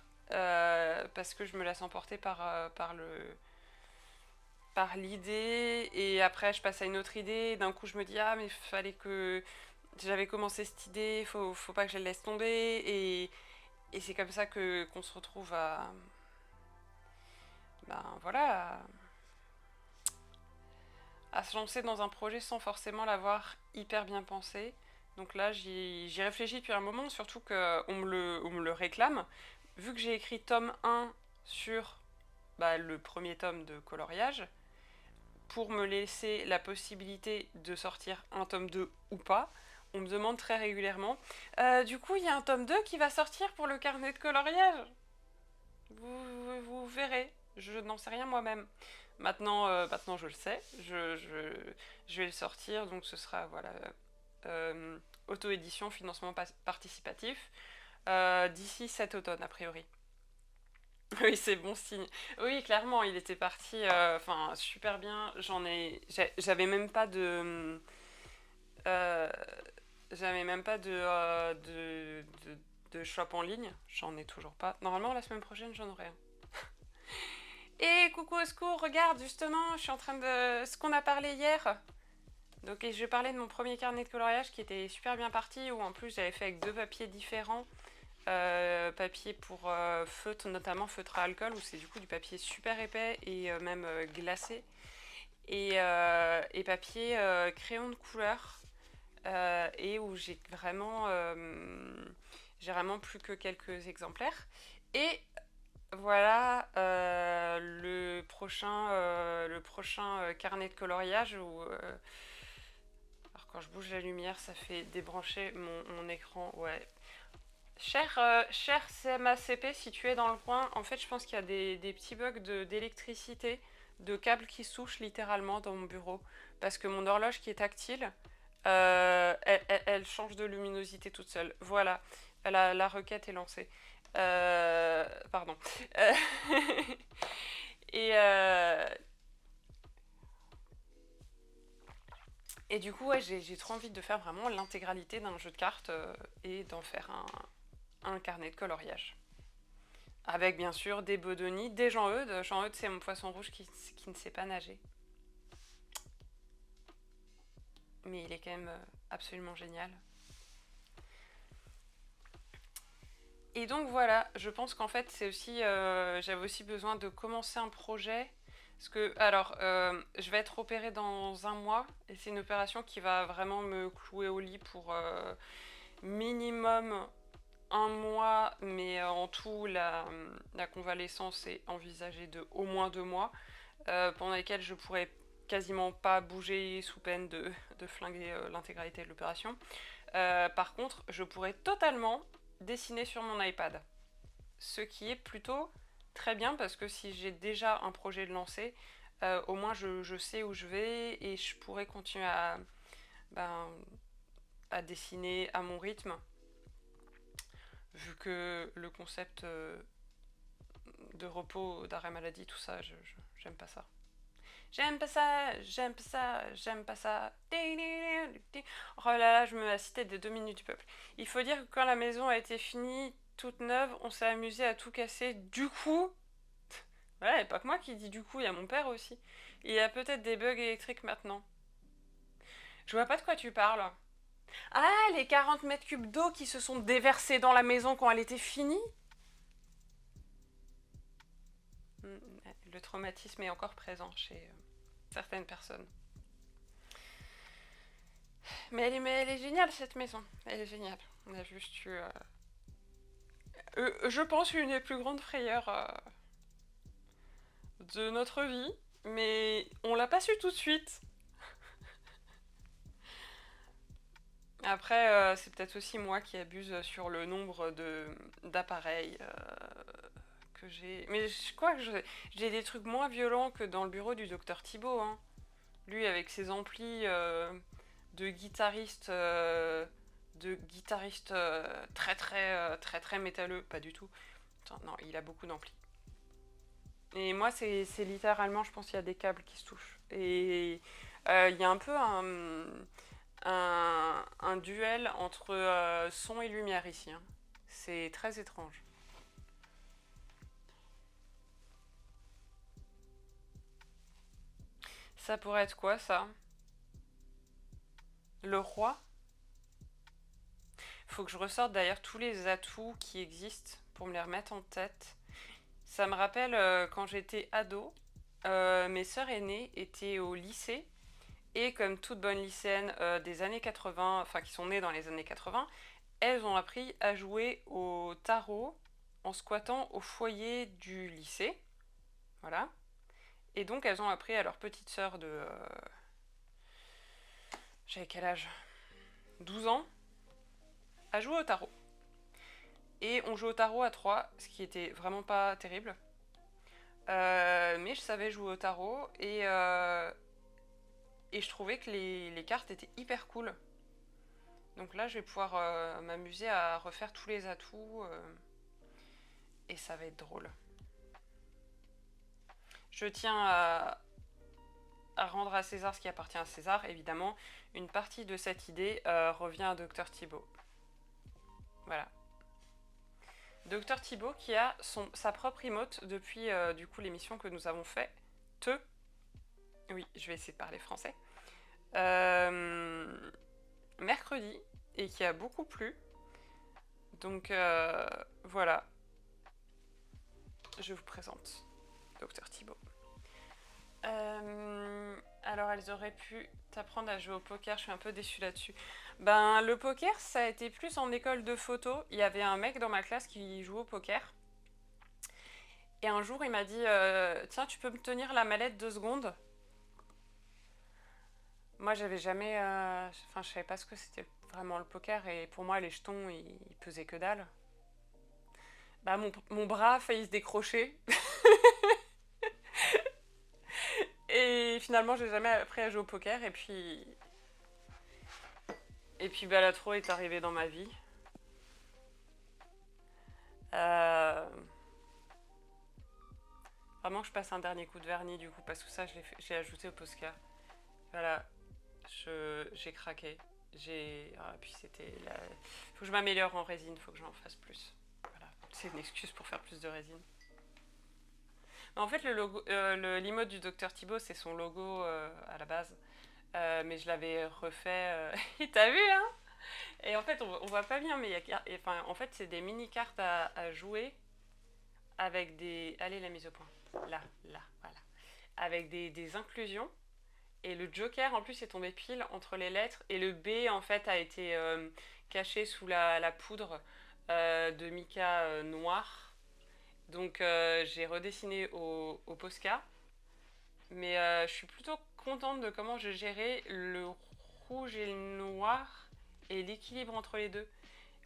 parce que je me laisse emporter par l'idée et après je passe à une autre idée et d'un coup je me dis ah mais il fallait que j'avais commencé cette idée, faut pas que je la laisse tomber et c'est comme ça qu'on se retrouve à ben voilà à se lancer dans un projet sans forcément l'avoir hyper bien pensé. Donc là j'y réfléchis depuis un moment, surtout qu'on me le réclame. Vu que j'ai écrit tome 1 sur le premier tome de coloriage, pour me laisser la possibilité de sortir un tome 2 ou pas, on me demande très régulièrement du coup, il y a un tome 2 qui va sortir pour le carnet de coloriage. Vous verrez, je n'en sais rien moi-même. Maintenant je le sais, je vais le sortir, donc ce sera voilà, auto-édition, financement participatif, d'ici cet automne a priori. Oui, c'est bon signe. Oui, clairement, il était parti super bien. J'avais même pas de. euh, J'avais même pas de shop en ligne. J'en ai toujours pas. Normalement, la semaine prochaine, j'en aurai un. Et coucou au secours, regarde, justement, je suis en train de. Ce qu'on a parlé hier. Donc, et je parlais de mon premier carnet de coloriage qui était super bien parti, où en plus j'avais fait avec 2 papiers différents. Papier pour feutre, notamment feutre à alcool, où c'est du coup du papier super épais et même glacé. Et papier crayon de couleur, et où j'ai vraiment plus que quelques exemplaires. Et voilà le prochain carnet de coloriage où... alors quand je bouge la lumière, ça fait débrancher mon écran. Ouais. Cher CMACP, si tu es dans le coin, en fait, je pense qu'il y a des petits bugs d'électricité, de câbles qui souchent littéralement dans mon bureau. Parce que mon horloge qui est tactile, elle change de luminosité toute seule. Voilà, la requête est lancée. Pardon. Euh, et, euh, et du coup, ouais, j'ai trop envie de faire vraiment l'intégralité d'un jeu de cartes et d'en faire un carnet de coloriage. Avec bien sûr des Bodoni, des Jean-Eudes. Jean-Eudes, c'est mon poisson rouge qui ne sait pas nager. Mais il est quand même absolument génial. Et donc voilà, je pense qu'en fait, c'est aussi, j'avais aussi besoin de commencer un projet. Parce que, alors, je vais être opérée dans un mois. Et c'est une opération qui va vraiment me clouer au lit pour minimum un mois. Mais en tout, la convalescence est envisagée de au moins 2 mois. Pendant lesquels je pourrais quasiment pas bouger sous peine de flinguer l'intégralité de l'opération. Par contre, je pourrais totalement dessiner sur mon iPad. Ce qui est plutôt très bien parce que si j'ai déjà un projet de lancer, au moins je sais où je vais et je pourrais continuer ben, à dessiner à mon rythme. Vu que le concept de repos, d'arrêt maladie, tout ça, j'aime pas ça. J'aime pas ça, j'aime pas ça, j'aime pas ça. Oh là là, je me la cité des 2 minutes du peuple. Il faut dire que quand la maison a été finie, toute neuve, on s'est amusé à tout casser. Du coup, voilà, il n'y a pas que moi qui dis du coup, il y a mon père aussi. Il y a peut-être des bugs électriques maintenant. Je vois pas de quoi tu parles. Ah, les 40 mètres cubes d'eau qui se sont déversés dans la maison quand elle était finie. Le traumatisme est encore présent chez certaines personnes. Mais elle est géniale cette maison. Elle est géniale. On a juste eu, je pense, une des plus grandes frayeurs de notre vie. Mais on l'a pas su tout de suite. Après, c'est peut-être aussi moi qui abuse sur le nombre d'appareils que j'ai. Mais je crois que j'ai des trucs moins violents que dans le bureau du docteur Thibault. Hein. Lui, avec ses amplis de guitariste, très très très métalleux, pas du tout. Attends, non, il a beaucoup d'amplis. Et moi, c'est littéralement, je pense qu'il y a des câbles qui se touchent. Et il y a un peu un duel entre son et lumière ici. Hein. C'est très étrange. Ça pourrait être quoi ça? Le roi? Faut que je ressorte d'ailleurs tous les atouts qui existent pour me les remettre en tête. Ça me rappelle quand j'étais ado, mes sœurs aînées étaient au lycée et comme toute bonne lycéenne des années 80, enfin qui sont nées dans les années 80, elles ont appris à jouer au tarot en squattant au foyer du lycée. Voilà. Et donc elles ont appris à leur petite sœur de... j'avais quel âge? 12 ans à jouer au tarot. Et on joue au tarot à 3, ce qui était vraiment pas terrible. Mais je savais jouer au tarot et je trouvais que les cartes étaient hyper cool. Donc là, je vais pouvoir m'amuser à refaire tous les atouts et ça va être drôle. Je tiens à rendre à César ce qui appartient à César, évidemment. Une partie de cette idée revient à Dr Thibault. Voilà. Dr Thibault qui a sa propre emote depuis du coup l'émission que nous avons fait. Oui, je vais essayer de parler français. Mercredi et qui a beaucoup plu. Donc voilà. Je vous présente Dr Thibault. Alors elles auraient pu t'apprendre à jouer au poker, je suis un peu déçue là-dessus. Ben le poker ça a été plus en école de photo, il y avait un mec dans ma classe qui jouait au poker. Et un jour il m'a dit tiens tu peux me tenir la mallette 2 secondes. Moi j'avais jamais, enfin je savais pas ce que c'était vraiment le poker et pour moi les jetons ils pesaient que dalle. Bah mon bras a failli se décrocher. Et finalement, j'ai jamais appris à jouer au poker. Et puis Balatro est arrivé dans ma vie. Euh, Vraiment, je passe un dernier coup de vernis du coup, parce que ça, j'ai ajouté au Posca. Voilà, j'ai craqué. Puis c'était. Faut que je m'améliore en résine, faut que j'en fasse plus. Voilà, c'est une excuse pour faire plus de résine. En fait, l'emote du Docteur Thibaut, c'est son logo à la base. Mais je l'avais refait. Et t'as vu, hein? Et en fait, on voit pas bien, mais enfin, en fait, c'est des mini-cartes à jouer avec des. Allez, la mise au point. Là, voilà. Avec des inclusions. Et le Joker, en plus, est tombé pile entre les lettres. Et le B, en fait, a été caché sous la poudre de mica noir. Donc, j'ai redessiné au Posca. Mais je suis plutôt contente de comment j'ai géré le rouge et le noir et l'équilibre entre les deux.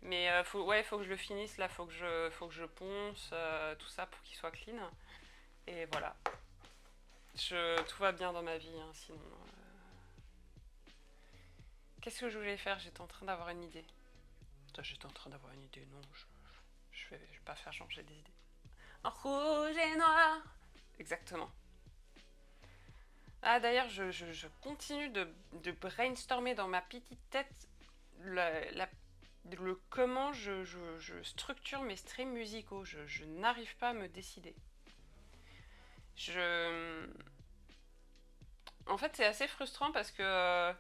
Mais faut que je le finisse là, faut que je ponce tout ça pour qu'il soit clean. Et voilà. Tout va bien dans ma vie, hein, sinon. Qu'est-ce que je voulais faire? J'étais en train d'avoir une idée. J'étais en train d'avoir une idée, non, je vais pas faire changer des idées. En rouge et noir. Exactement. Ah d'ailleurs, je continue de brainstormer dans ma petite tête le comment je structure mes streams musicaux. Je n'arrive pas à me décider. En fait, c'est assez frustrant parce que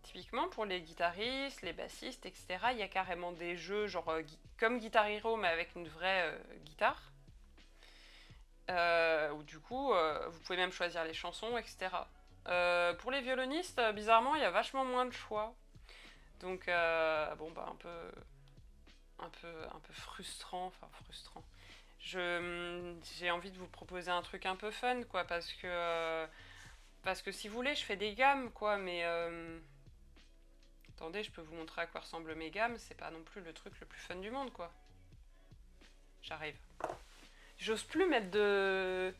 typiquement pour les guitaristes, les bassistes, etc., il y a carrément des jeux genre comme Guitar Hero mais avec une vraie guitare. Où du coup, vous pouvez même choisir les chansons, etc. Pour les violonistes, bizarrement, il y a vachement moins de choix. Donc, bon, bah, un peu frustrant. Enfin, frustrant. J'ai envie de vous proposer un truc un peu fun, quoi, parce que si vous voulez, je fais des gammes, quoi, mais attendez, je peux vous montrer à quoi ressemblent mes gammes. C'est pas non plus le truc le plus fun du monde, quoi. J'arrive. J'ose plus mettre de.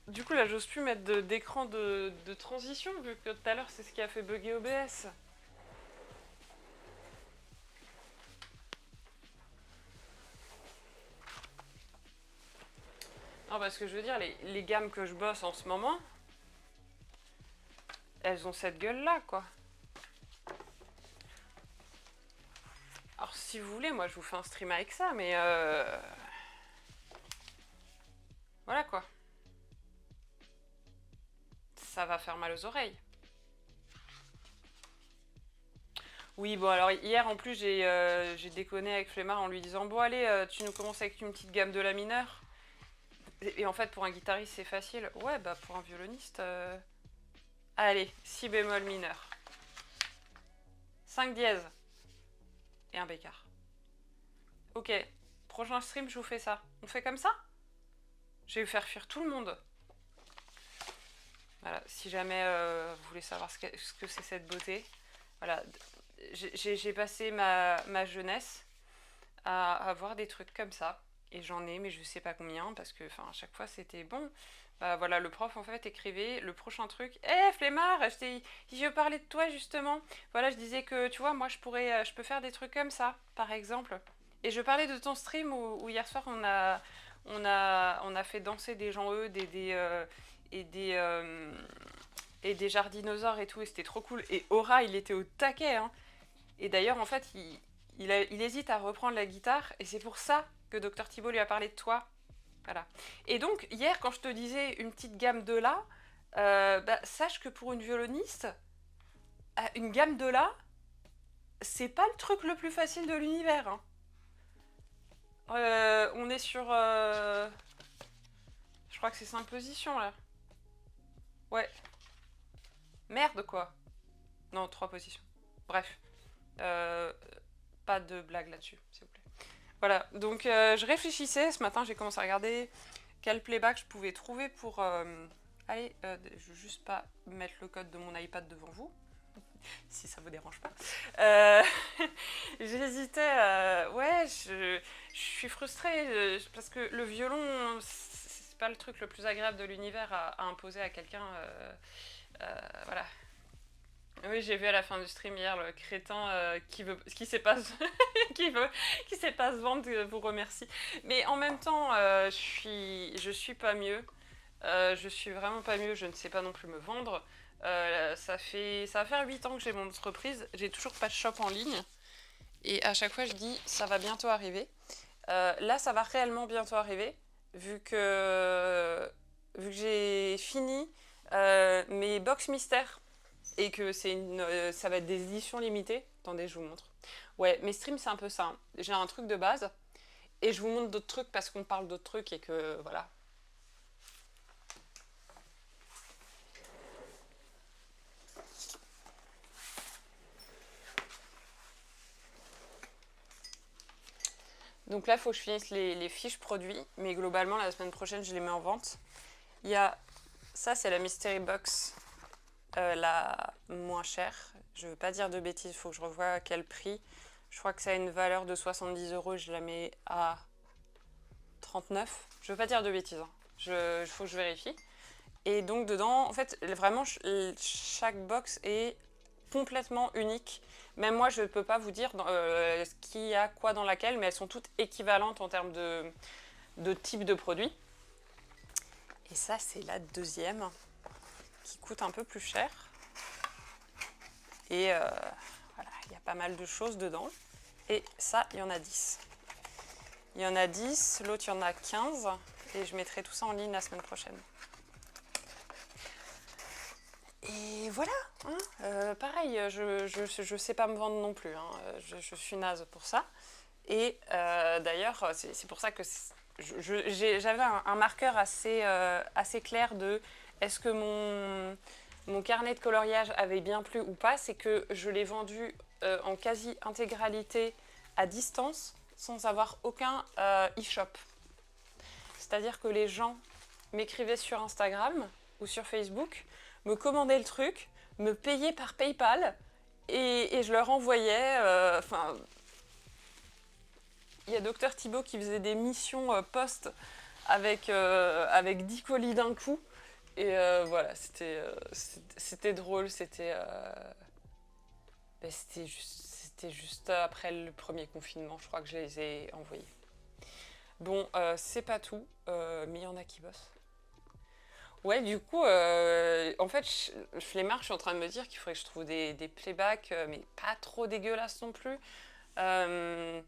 Du coup, là, j'ose plus mettre d'écran de transition, vu que tout à l'heure, c'est ce qui a fait bugger OBS. Non, parce que je veux dire, les gammes que je bosse en ce moment, elles ont cette gueule-là, quoi. Alors, si vous voulez, moi, je vous fais un stream avec ça, mais voilà, quoi. Ça va faire mal aux oreilles. Oui, bon, alors hier, en plus, j'ai déconné avec Flemmard en lui disant « Bon, allez, tu nous commences avec une petite gamme de la mineure ?» Et en fait, pour un guitariste, c'est facile. Ouais, bah, pour un violoniste... Allez, si bémol mineur. 5 dièse. Et un bécard. Ok, prochain stream, je vous fais ça. On fait comme ça? Je vais vous faire fuir tout le monde. Voilà, si jamais vous voulez savoir ce que c'est cette beauté. Voilà, j'ai passé ma jeunesse à avoir des trucs comme ça. Et j'en ai, mais je sais pas combien, parce que à chaque fois c'était bon. Bah, voilà, le prof en fait écrivait le prochain truc. Eh Flemmard, je parlais de toi justement. Voilà, je disais que tu vois, moi je peux faire des trucs comme ça, par exemple. Et je parlais de ton stream où hier soir on a fait danser des gens et des jardinosaures et tout, et c'était trop cool. Et Aura, il était au taquet, hein. Et d'ailleurs, en fait, il hésite à reprendre la guitare, et c'est pour ça que Dr Thibaut lui a parlé de toi. Voilà. Et donc, hier, quand je te disais une petite gamme de La, sache que pour une violoniste, une gamme de La, c'est pas le truc le plus facile de l'univers, hein. On est sur... je crois que c'est 5 positions, là. Ouais. Merde, quoi. Non, 3 positions. Bref. Pas de blague là-dessus, s'il vous plaît. Voilà, donc je réfléchissais. Ce matin, j'ai commencé à regarder quel playback je pouvais trouver pour... Allez, je veux juste pas mettre le code de mon iPad devant vous, si ça vous dérange pas. J'hésitais... ouais, je suis frustrée parce que le violon, c'est pas le truc le plus agréable de l'univers à imposer à quelqu'un. Voilà. Oui, j'ai vu à la fin du stream hier le crétin qui sait pas qui sait pas se vendre vous remercie. Mais en même temps, je suis pas mieux. Je suis vraiment pas mieux. Je ne sais pas non plus me vendre. Ça va faire 8 ans que j'ai mon entreprise. J'ai toujours pas de shop en ligne. Et à chaque fois, je dis ça va bientôt arriver. Là, ça va réellement bientôt arriver, vu que, vu que j'ai fini mes box mystères et que ça va être des éditions limitées. Attendez, je vous montre. Ouais, mes streams, c'est un peu ça, hein. J'ai un truc de base et je vous montre d'autres trucs parce qu'on parle d'autres trucs et que voilà. Donc là, il faut que je finisse les fiches produits, mais globalement, la semaine prochaine, je les mets en vente. Il y a ça, c'est la Mystery Box, la moins chère. Je veux pas dire de bêtises, il faut que je revoie à quel prix. Je crois que ça a une valeur de 70 euros, je la mets à 39. Je veux pas dire de bêtises, hein. Il faut que je vérifie. Et donc dedans, en fait, vraiment, chaque box est complètement unique. Même moi, je ne peux pas vous dire ce qu'il y a quoi dans laquelle, mais elles sont toutes équivalentes en termes de type de produit. Et ça, c'est la deuxième, qui coûte un peu plus cher. Et voilà, il y a pas mal de choses dedans. Et ça, il y en a 10. Il y en a 10, l'autre, il y en a 15. Et je mettrai tout ça en ligne la semaine prochaine. Et voilà, hein, pareil, je sais pas me vendre non plus, hein, je suis naze pour ça. Et d'ailleurs, c'est pour ça que j'avais un marqueur assez clair de est-ce que mon carnet de coloriage avait bien plu ou pas. C'est que je l'ai vendu en quasi-intégralité à distance sans avoir aucun e-shop. C'est-à-dire que les gens m'écrivaient sur Instagram ou sur Facebook, me commandaient le truc, me payaient par PayPal et je leur envoyais. Il y a Docteur Thibaut qui faisait des missions post avec 10 colis d'un coup. Et voilà, c'était drôle, c'était juste après le premier confinement, je crois que je les ai envoyés. Bon, c'est pas tout, mais il y en a qui bossent. Ouais, du coup, en fait, je flemmard, je suis en train de me dire qu'il faudrait que je trouve des playbacks, mais pas trop dégueulasses non plus. Euh,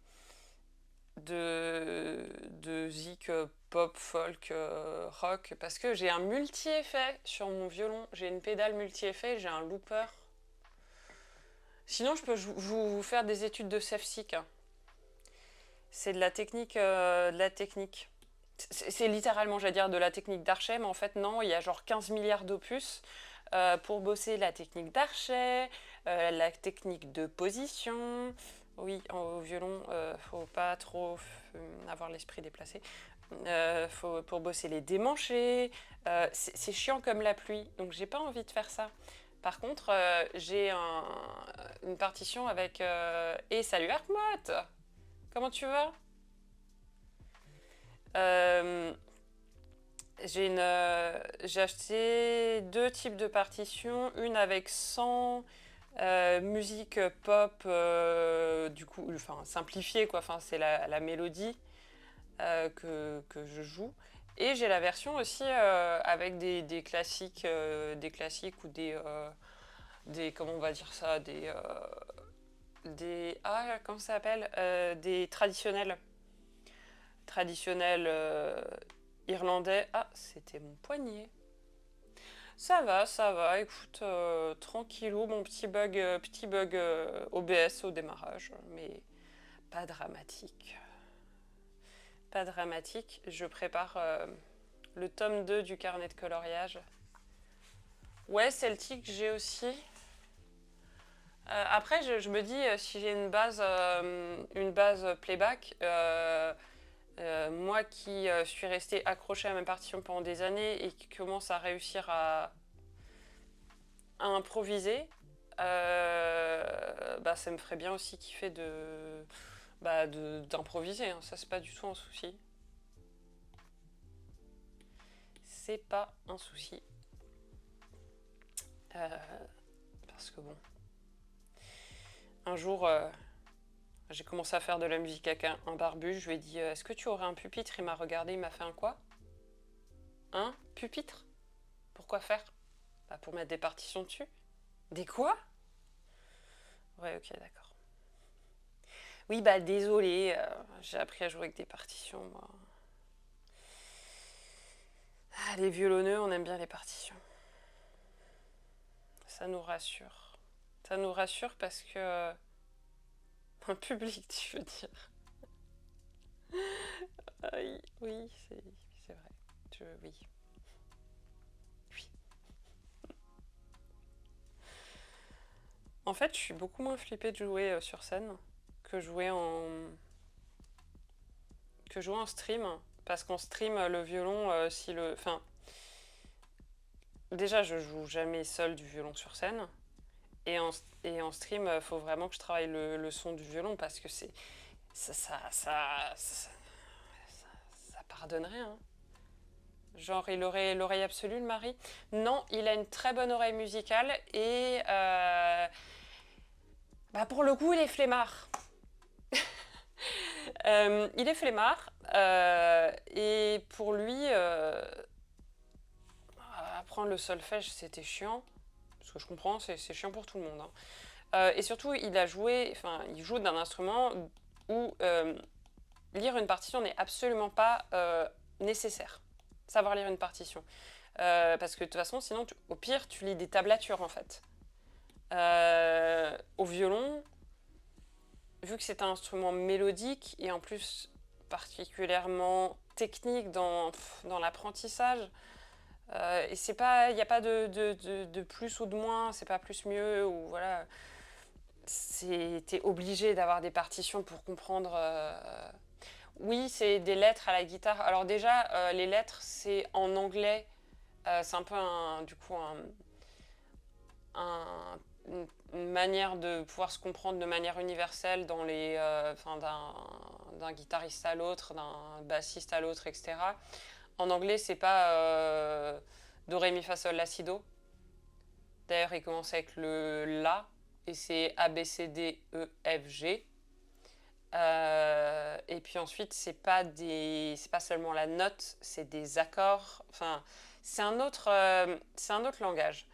de zik pop, folk, rock, parce que j'ai un multi-effet sur mon violon, j'ai une pédale multi-effet, j'ai un looper. Sinon, je peux vous faire des études de Sefsik, hein. C'est de la technique, C'est littéralement, j'allais dire, de la technique d'archet, mais en fait, non, il y a genre 15 milliards d'opus pour bosser la technique d'archet, la technique de position. Oui, au violon, faut pas trop avoir l'esprit déplacé. Pour bosser les démanchés. C'est chiant comme la pluie, donc j'ai pas envie de faire ça. Par contre, j'ai une partition avec. Et salut Arkmot! Comment tu vas? Euh, j'ai acheté deux types de partitions, une avec 100 musique pop, du coup, enfin simplifiée quoi, enfin c'est la mélodie que je joue. Et j'ai la version aussi avec des classiques ou comment on va dire ça, comment ça s'appelle, des traditionnels irlandais. Ah, c'était mon poignet. Ça va, écoute, tranquillou, mon petit bug OBS au démarrage, mais pas dramatique. Pas dramatique, je prépare le tome 2 du carnet de coloriage. Ouais, Celtic, j'ai aussi. Après, je me dis, si j'ai une base playback, moi qui suis restée accrochée à ma partition pendant des années et qui commence à réussir à improviser, ça me ferait bien aussi kiffer d'improviser, hein. Ça, c'est pas du tout un souci. C'est pas un souci. Parce que bon, un jour, j'ai commencé à faire de la musique avec un barbu. Je lui ai dit, est-ce que tu aurais un pupitre? Il m'a regardé, il m'a fait un quoi? Un pupitre? Pourquoi faire? Bah, pour mettre des partitions dessus. Des quoi? Ouais, ok, d'accord. Oui, bah désolé, j'ai appris à jouer avec des partitions, moi. Ah, les violonneux, on aime bien les partitions. Ça nous rassure. Ça nous rassure parce que... un public, tu veux dire. Oui, oui, c'est vrai. Oui. Oui. En fait, je suis beaucoup moins flippée de jouer sur scène que jouer en stream. Parce qu'en stream, le violon, si le... Enfin, déjà, je joue jamais seul du violon sur scène. Et en stream, il faut vraiment que je travaille le son du violon parce que c'est... Ça pardonnerait, hein. Genre, il aurait l'oreille absolue, le mari. Non, il a une très bonne oreille musicale et... bah pour le coup, il est flemmard. Il est flemmard et pour lui, apprendre le solfège, c'était chiant. Ce que je comprends, c'est chiant pour tout le monde, hein. Et surtout, il joue d'un instrument où lire une partition n'est absolument pas nécessaire. Savoir lire une partition. Parce que de toute façon, sinon, au pire, tu lis des tablatures en fait. Au violon, vu que c'est un instrument mélodique et en plus particulièrement technique dans l'apprentissage, et c'est pas, il n'y a pas de plus ou de moins, c'est pas plus mieux ou voilà. T'es obligé d'avoir des partitions pour comprendre. Oui, c'est des lettres à la guitare. Alors déjà, les lettres, c'est en anglais. C'est un peu une manière de pouvoir se comprendre de manière universelle d'un guitariste à l'autre, d'un bassiste à l'autre, etc. En anglais, c'est pas do, ré, mi, fa, sol, la, si, do. D'ailleurs, il commence avec le la et c'est A, B, C, D, E, F, G. Et puis ensuite, c'est pas seulement la note, c'est des accords. Enfin, c'est un autre langage.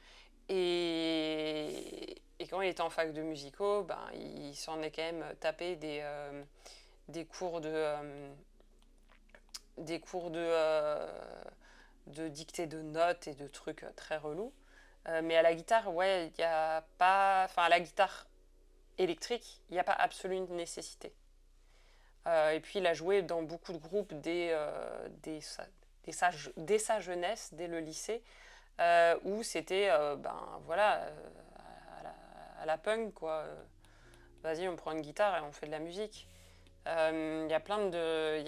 Et quand il était en fac de musicaux, ben, il s'en est quand même tapé des cours de dictée de notes et de trucs très relous. Mais à la guitare, ouais, il n'y a pas... Enfin, à la guitare électrique, il n'y a pas absolue nécessité. Et puis, il a joué dans beaucoup de groupes dès sa jeunesse, dès le lycée, où c'était, à la punk, quoi. Vas-y, on prend une guitare et on fait de la musique. Il y a plein de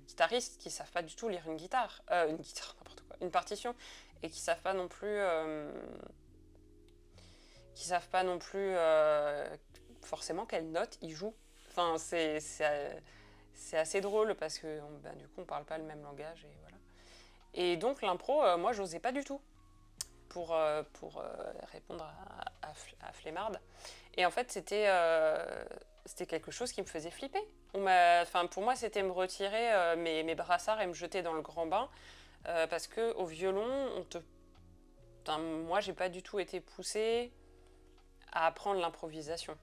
guitaristes qui savent pas du tout lire une guitare, n'importe quoi, une partition, et qui savent pas non plus, forcément quelle note ils jouent. Enfin, c'est assez drôle parce que du coup, on parle pas le même langage et voilà. Et donc l'impro, moi, j'osais pas du tout pour répondre à Flemmarde. Et en fait, c'était quelque chose qui me faisait flipper. Pour moi, c'était me retirer mes brassards et me jeter dans le grand bain. Parce qu'au violon, moi, j'ai pas du tout été poussée à apprendre l'improvisation.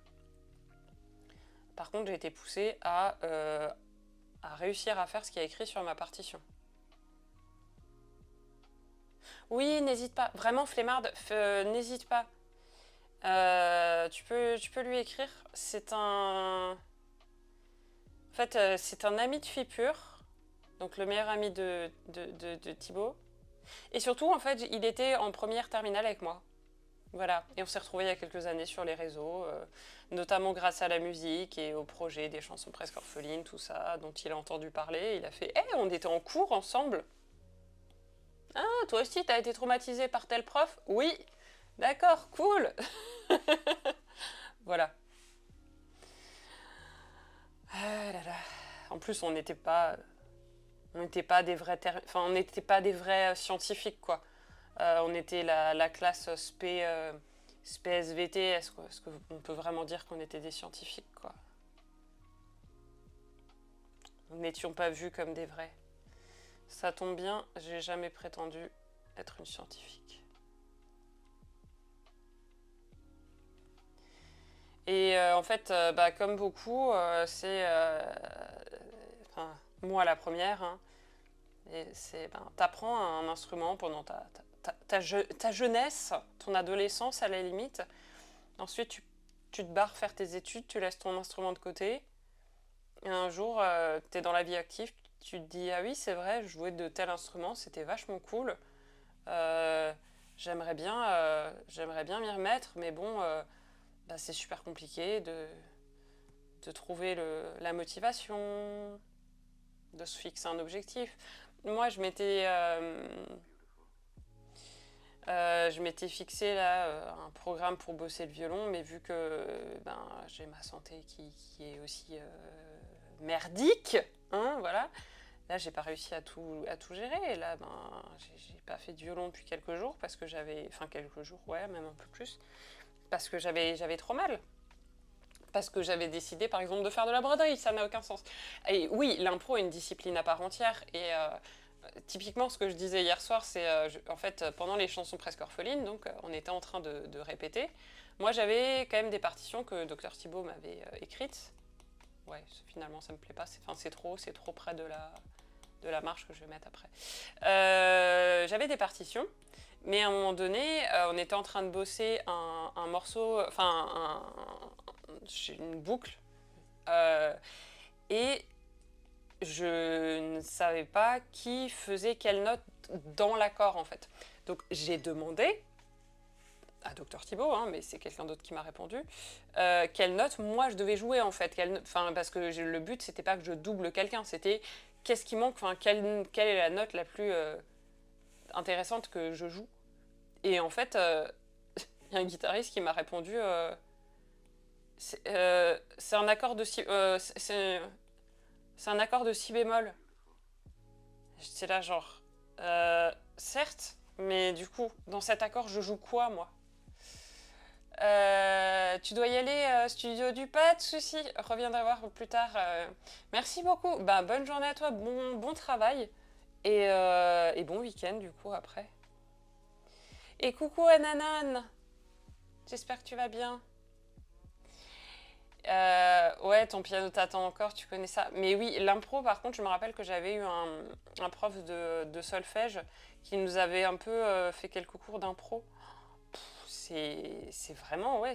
Par contre, j'ai été poussée à réussir à faire ce qui est écrit sur ma partition. Oui, n'hésite pas. Vraiment, Flemmarde, n'hésite pas. Tu peux lui écrire. C'est un ami de Fipure, donc le meilleur ami de Thibaut. Et surtout, en fait, il était en première terminale avec moi. Voilà. Et on s'est retrouvés il y a quelques années sur les réseaux, notamment grâce à la musique et au projet des chansons presque orphelines, tout ça, dont il a entendu parler. Il a fait « Hey, on était en cours ensemble !» Ah, toi aussi, t'as été traumatisé par tel prof? Oui. D'accord, cool. Voilà. Ah là là. En plus, on n'était pas des vrais scientifiques, quoi. On était la classe spé SVT. Est-ce qu'on peut vraiment dire qu'on était des scientifiques, quoi? Nous n'étions pas vus comme des vrais. Ça tombe bien, j'ai jamais prétendu être une scientifique. Et en fait, comme beaucoup, enfin, moi la première, hein, t'apprends un instrument pendant ta jeunesse, ton adolescence à la limite. Ensuite, tu te barres faire tes études, tu laisses ton instrument de côté. Et un jour, t'es dans la vie active, tu te dis, ah oui, c'est vrai, jouer de tel instrument, c'était vachement cool. Euh, j'aimerais bien m'y remettre, mais bon, c'est super compliqué de trouver la motivation, de se fixer un objectif. Moi, je m'étais fixé là un programme pour bosser le violon, mais vu que j'ai ma santé qui est aussi merdique, hein, voilà. Là, j'ai pas réussi à tout gérer. Et là, j'ai pas fait de violon depuis quelques jours parce que quelques jours, ouais, même un peu plus, parce que j'avais trop mal. Parce que j'avais décidé, par exemple, de faire de la broderie, ça n'a aucun sens. Et oui, l'impro est une discipline à part entière. Et typiquement, ce que je disais hier soir, c'est en fait, pendant les chansons presque orphelines, donc on était en train de répéter. Moi, j'avais quand même des partitions que Dr Thibault m'avait écrites. Ouais, finalement, ça me plaît pas. C'est trop près de la marche que je vais mettre après. J'avais des partitions. Mais à un moment donné, on était en train de bosser un morceau, une boucle, et je ne savais pas qui faisait quelle note dans l'accord en fait. Donc j'ai demandé à Dr Thibault, hein, mais c'est quelqu'un d'autre qui m'a répondu, quelle note moi je devais jouer en fait. Parce que le but c'était pas que je double quelqu'un, c'était qu'est-ce qui manque, quelle est la note la plus intéressante que je joue. Et en fait, il y a un guitariste qui m'a répondu c'est un accord de si c'est un accord de si bémol. J'étais là genre certes, mais du coup dans cet accord je joue quoi moi? Tu dois y aller, studio du pas de souci, reviendrai voir plus tard. Merci beaucoup, bonne journée à toi, bon travail et bon week-end du coup après. Et coucou Ananan, j'espère que tu vas bien. Ouais, ton piano t'attend encore, tu connais ça. Mais oui, l'impro, par contre, je me rappelle que j'avais eu un prof de solfège qui nous avait un peu fait quelques cours d'impro. C'est vraiment, ouais,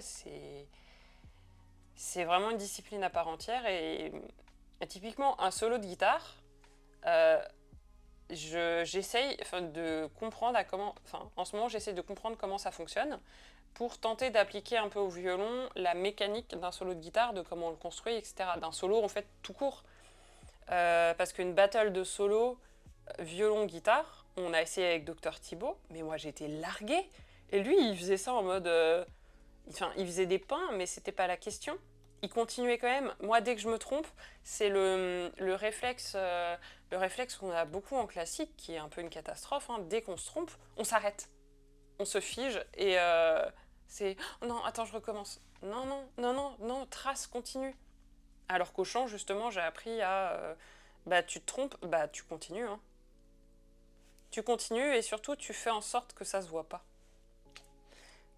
c'est vraiment une discipline à part entière. Et typiquement, un solo de guitare, j'essaye de comprendre en ce moment, j'essaye de comprendre comment ça fonctionne pour tenter d'appliquer un peu au violon la mécanique d'un solo de guitare, de comment on le construit, etc. D'un solo, en fait, tout court. Parce qu'une battle de solo violon-guitare, on a essayé avec Dr Thibault, mais moi j'étais larguée. Et lui, il faisait ça en mode... il faisait des pains, mais c'était pas la question. Il continuait quand même. Moi, dès que je me trompe, c'est le réflexe qu'on a beaucoup en classique, qui est un peu une catastrophe. Hein. Dès qu'on se trompe, on s'arrête. On se fige et c'est oh non, attends, je recommence. Non, trace, continue. Alors qu'au chant, justement, j'ai appris à tu te trompes, tu continues. Hein. Tu continues et surtout, tu fais en sorte que ça se voit pas.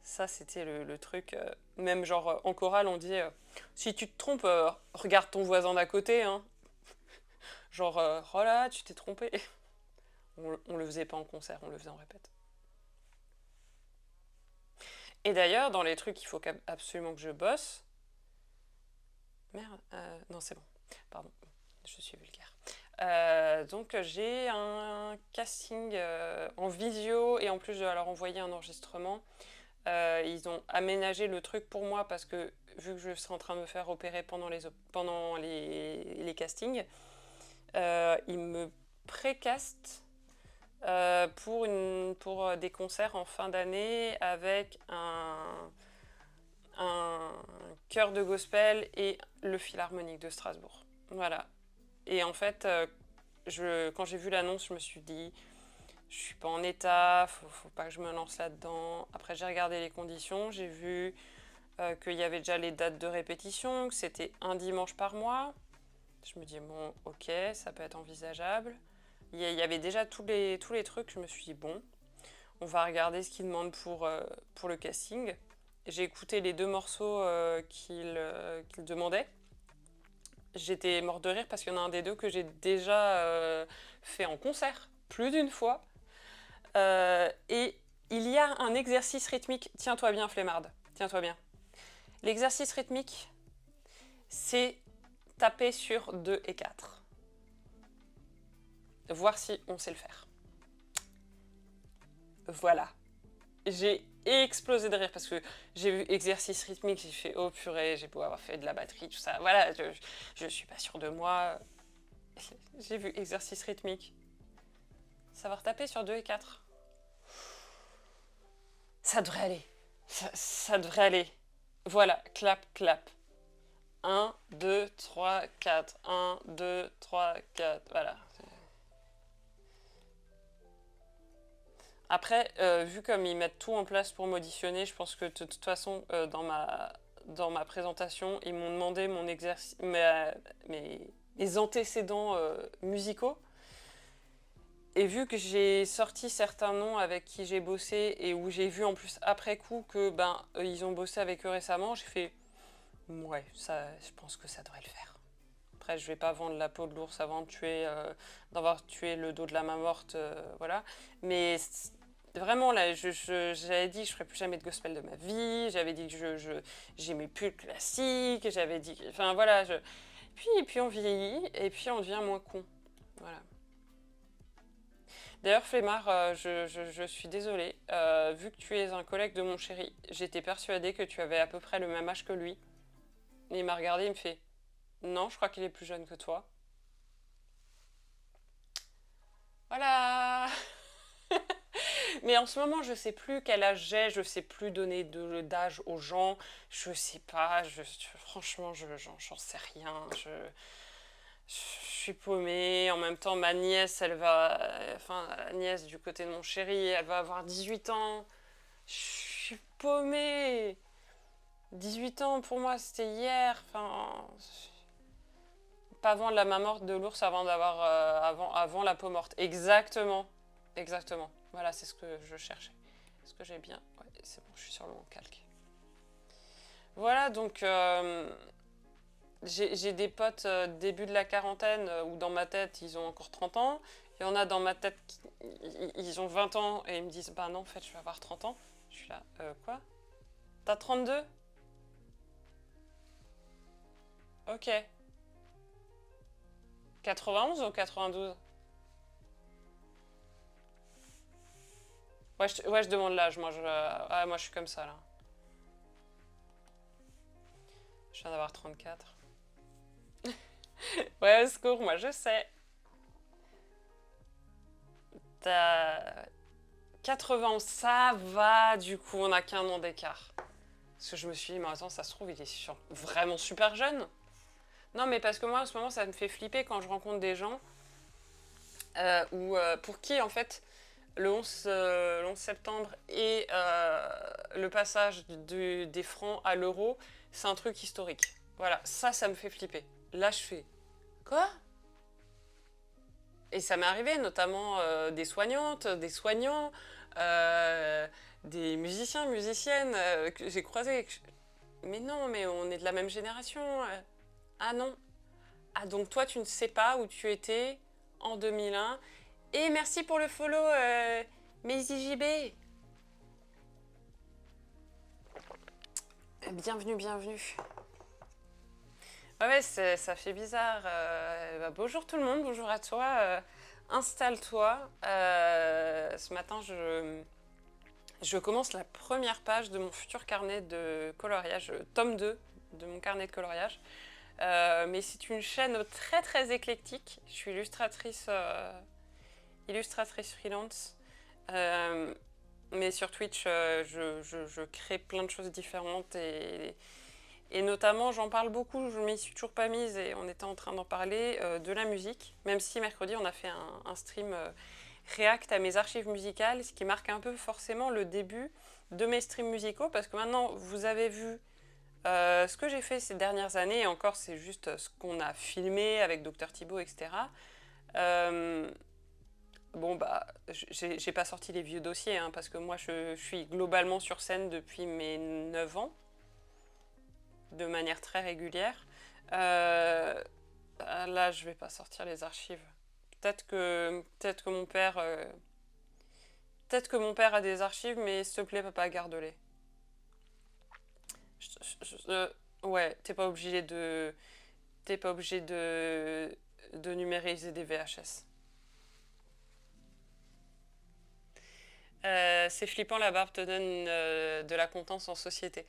Ça, c'était le truc. Même genre en chorale, on dit si tu te trompes, regarde ton voisin d'à côté. Hein. Genre, oh là, tu t'es trompé. On le faisait pas en concert, on le faisait en répète. Et d'ailleurs, dans les trucs qu'il faut absolument que je bosse... Merde, non c'est bon, pardon, je suis vulgaire. Donc j'ai un casting en visio et en plus je dois leur envoyer un enregistrement. Ils ont aménagé le truc pour moi parce que vu que je serai en train de me faire opérer pendant les castings, ils me précastent pour des concerts en fin d'année avec un chœur de gospel et le Philharmonique de Strasbourg. Voilà. Et en fait, quand j'ai vu l'annonce, je me suis dit je suis pas en état, faut pas que je me lance là-dedans. Après, j'ai regardé les conditions, j'ai vu qu'il y avait déjà les dates de répétition, que c'était un dimanche par mois. Je me dis, bon, ok, ça peut être envisageable. Il y avait déjà tous les trucs, je me suis dit, bon, on va regarder ce qu'il demande pour le casting. J'ai écouté les 2 morceaux qu'il demandait. J'étais morte de rire parce qu'il y en a un des 2 que j'ai déjà fait en concert, plus d'une fois. Et il y a un exercice rythmique. Tiens-toi bien, flemmarde. Tiens-toi bien. L'exercice rythmique, c'est taper sur 2 et 4. Voir si on sait le faire. Voilà. J'ai explosé de rire parce que j'ai vu exercice rythmique, j'ai fait oh purée, j'ai beau avoir fait de la batterie, tout ça. Voilà, je suis pas sûre de moi. J'ai vu exercice rythmique. Savoir taper sur 2 et 4. Ça devrait aller. Ça devrait aller. Voilà, clap, clap. 1, 2, 3, 4. 1, 2, 3, 4. Voilà. Après, vu comme ils mettent tout en place pour m'auditionner, je pense que de toute façon, dans ma présentation, ils m'ont demandé mon exercice, mes antécédents musicaux. Et vu que j'ai sorti certains noms avec qui j'ai bossé et où j'ai vu en plus après coup que ils ont bossé avec eux récemment, j'ai fait ouais, ça, je pense que ça devrait le faire. Après, je vais pas vendre la peau de l'ours avant d'avoir tué le dos de la main morte, voilà. Mais vraiment là, j'avais dit que je ferais plus jamais de gospel de ma vie. J'avais dit que j'aimais plus le classique. J'avais dit, enfin voilà. Puis on vieillit et puis on devient moins con. Voilà. D'ailleurs, Flemmard, je suis désolée. Vu que tu es un collègue de mon chéri, j'étais persuadée que tu avais à peu près le même âge que lui. Et il m'a regardé, il me fait non, je crois qu'il est plus jeune que toi. Voilà. Mais en ce moment, je sais plus quel âge j'ai, je sais plus donner d'âge aux gens, je sais pas, franchement, j'en sais rien. Je suis paumée. En même temps, ma nièce, enfin, la nièce du côté de mon chéri, elle va avoir 18 ans. Je suis paumée. 18 ans, pour moi, c'était hier. Enfin, pas avant la main morte de l'ours, avant la peau morte. Exactement. Exactement. Voilà, c'est ce que je cherchais. Est-ce que j'ai bien? Ouais, c'est bon, je suis sur le bon calque. Voilà, donc j'ai des potes début de la quarantaine où dans ma tête, ils ont encore 30 ans. Il y en a dans ma tête, ils ont 20 ans et ils me disent bah non, en fait, je vais avoir 30 ans. Je suis là, quoi? T'as 32? Ok. 91 ou 92? Ouais, je demande l'âge. Moi, je suis comme ça, là. Je viens d'avoir 34. Ouais, au secours, moi, je sais. T'as 91, ça va, du coup, on n'a qu'un an d'écart. Parce que je me suis dit, mais attends, ça se trouve, il est vraiment super jeune. Non, mais parce que moi, en ce moment, ça me fait flipper quand je rencontre des gens pour qui, en fait, le 11 septembre et le passage des francs à l'euro, c'est un truc historique. Voilà, ça me fait flipper. Là, je fais quoi? Et ça m'est arrivé, notamment des soignantes, des soignants, euh, des musiciens, musiciennes que j'ai croisés. Mais non, mais on est de la même génération. Ah non. Ah donc toi, tu ne sais pas où tu étais en 2001. Et merci pour le follow, Maisie JB. Bienvenue, bienvenue. Ouais, ça fait bizarre. Bonjour tout le monde, bonjour à toi. Installe-toi. Ce matin, je commence la première page de mon futur carnet de coloriage, tome 2 de mon carnet de coloriage. Mais c'est une chaîne très très éclectique. Je suis illustratrice freelance. Mais sur Twitch, je crée plein de choses différentes et notamment, j'en parle beaucoup, je m'y suis toujours pas mise et on était en train d'en parler, de la musique. Même si mercredi, on a fait un stream React à mes archives musicales, ce qui marque un peu forcément le début de mes streams musicaux, parce que maintenant, vous avez vu ce que j'ai fait ces dernières années, et encore, c'est juste ce qu'on a filmé avec Dr Thibaut, etc. Euh, Bon, bah, j'ai pas sorti les vieux dossiers, hein, parce que moi, je suis globalement sur scène depuis mes 9 ans, de manière très régulière. Là, je vais pas sortir les archives. Peut-être que mon père... peut-être que mon père a des archives, mais s'il te plaît, papa, garde-les. Ouais, T'es pas obligé de numériser des VHS. C'est flippant, la barbe te donne de la contenance en société.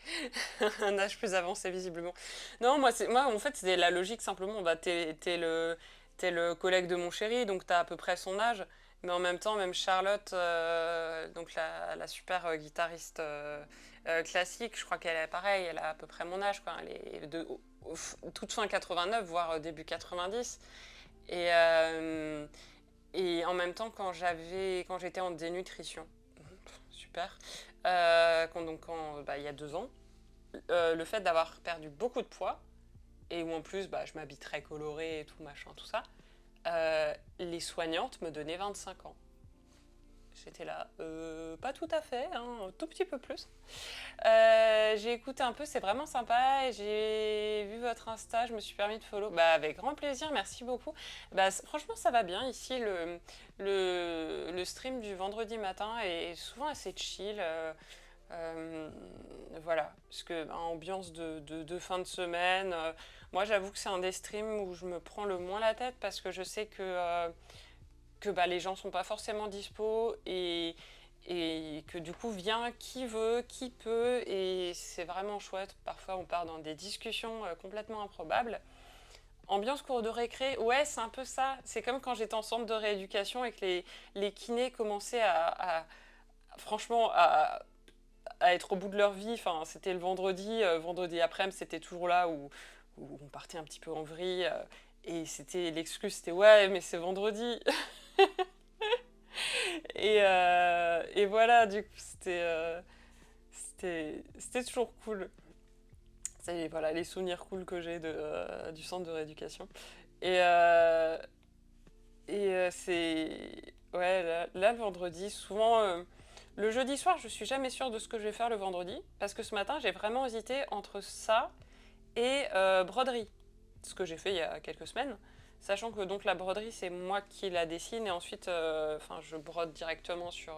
Un âge plus avancé, visiblement. Non, moi en fait, c'est la logique simplement. Bah, t'es le collègue de mon chéri, donc t'as à peu près son âge. Mais en même temps, même Charlotte, donc la super guitariste classique, je crois qu'elle est pareille, elle a à peu près mon âge, quoi. Elle est toute fin 89, voire début 90. Et, euh, et en même temps, quand j'étais en dénutrition, super, il y a 2 ans, le fait d'avoir perdu beaucoup de poids, et où en plus bah, je m'habille très colorée et tout, machin, tout ça, les soignantes me donnaient 25 ans. J'étais là, pas tout à fait, hein, un tout petit peu plus. J'ai écouté un peu, c'est vraiment sympa. Et j'ai vu votre Insta, je me suis permis de follow. Bah, avec grand plaisir, merci beaucoup. Bah, franchement, ça va bien. Ici, le stream du vendredi matin est souvent assez chill. Voilà, parce que ambiance de fin de semaine. Moi, j'avoue que c'est un des streams où je me prends le moins la tête parce que je sais que bah, les gens sont pas forcément dispo et que du coup vient qui veut, qui peut, et c'est vraiment chouette. Parfois on part dans des discussions complètement improbables. Ambiance cours de récré, ouais, c'est un peu ça. C'est comme quand j'étais en centre de rééducation et que les kinés commençaient franchement, à être au bout de leur vie. Enfin, c'était le vendredi après-midi, c'était toujours là où on partait un petit peu en vrille. Et c'était l'excuse, c'était ouais, mais c'est vendredi. Et voilà, du coup, c'était toujours cool. C'est voilà, les souvenirs cool que j'ai du centre de rééducation. Et, euh, c'est. Ouais, là, le vendredi, souvent. Le jeudi soir, je suis jamais sûre de ce que je vais faire le vendredi. Parce que ce matin, j'ai vraiment hésité entre ça et broderie. Ce que j'ai fait il y a quelques semaines. Sachant que donc la broderie, c'est moi qui la dessine et ensuite je brode directement sur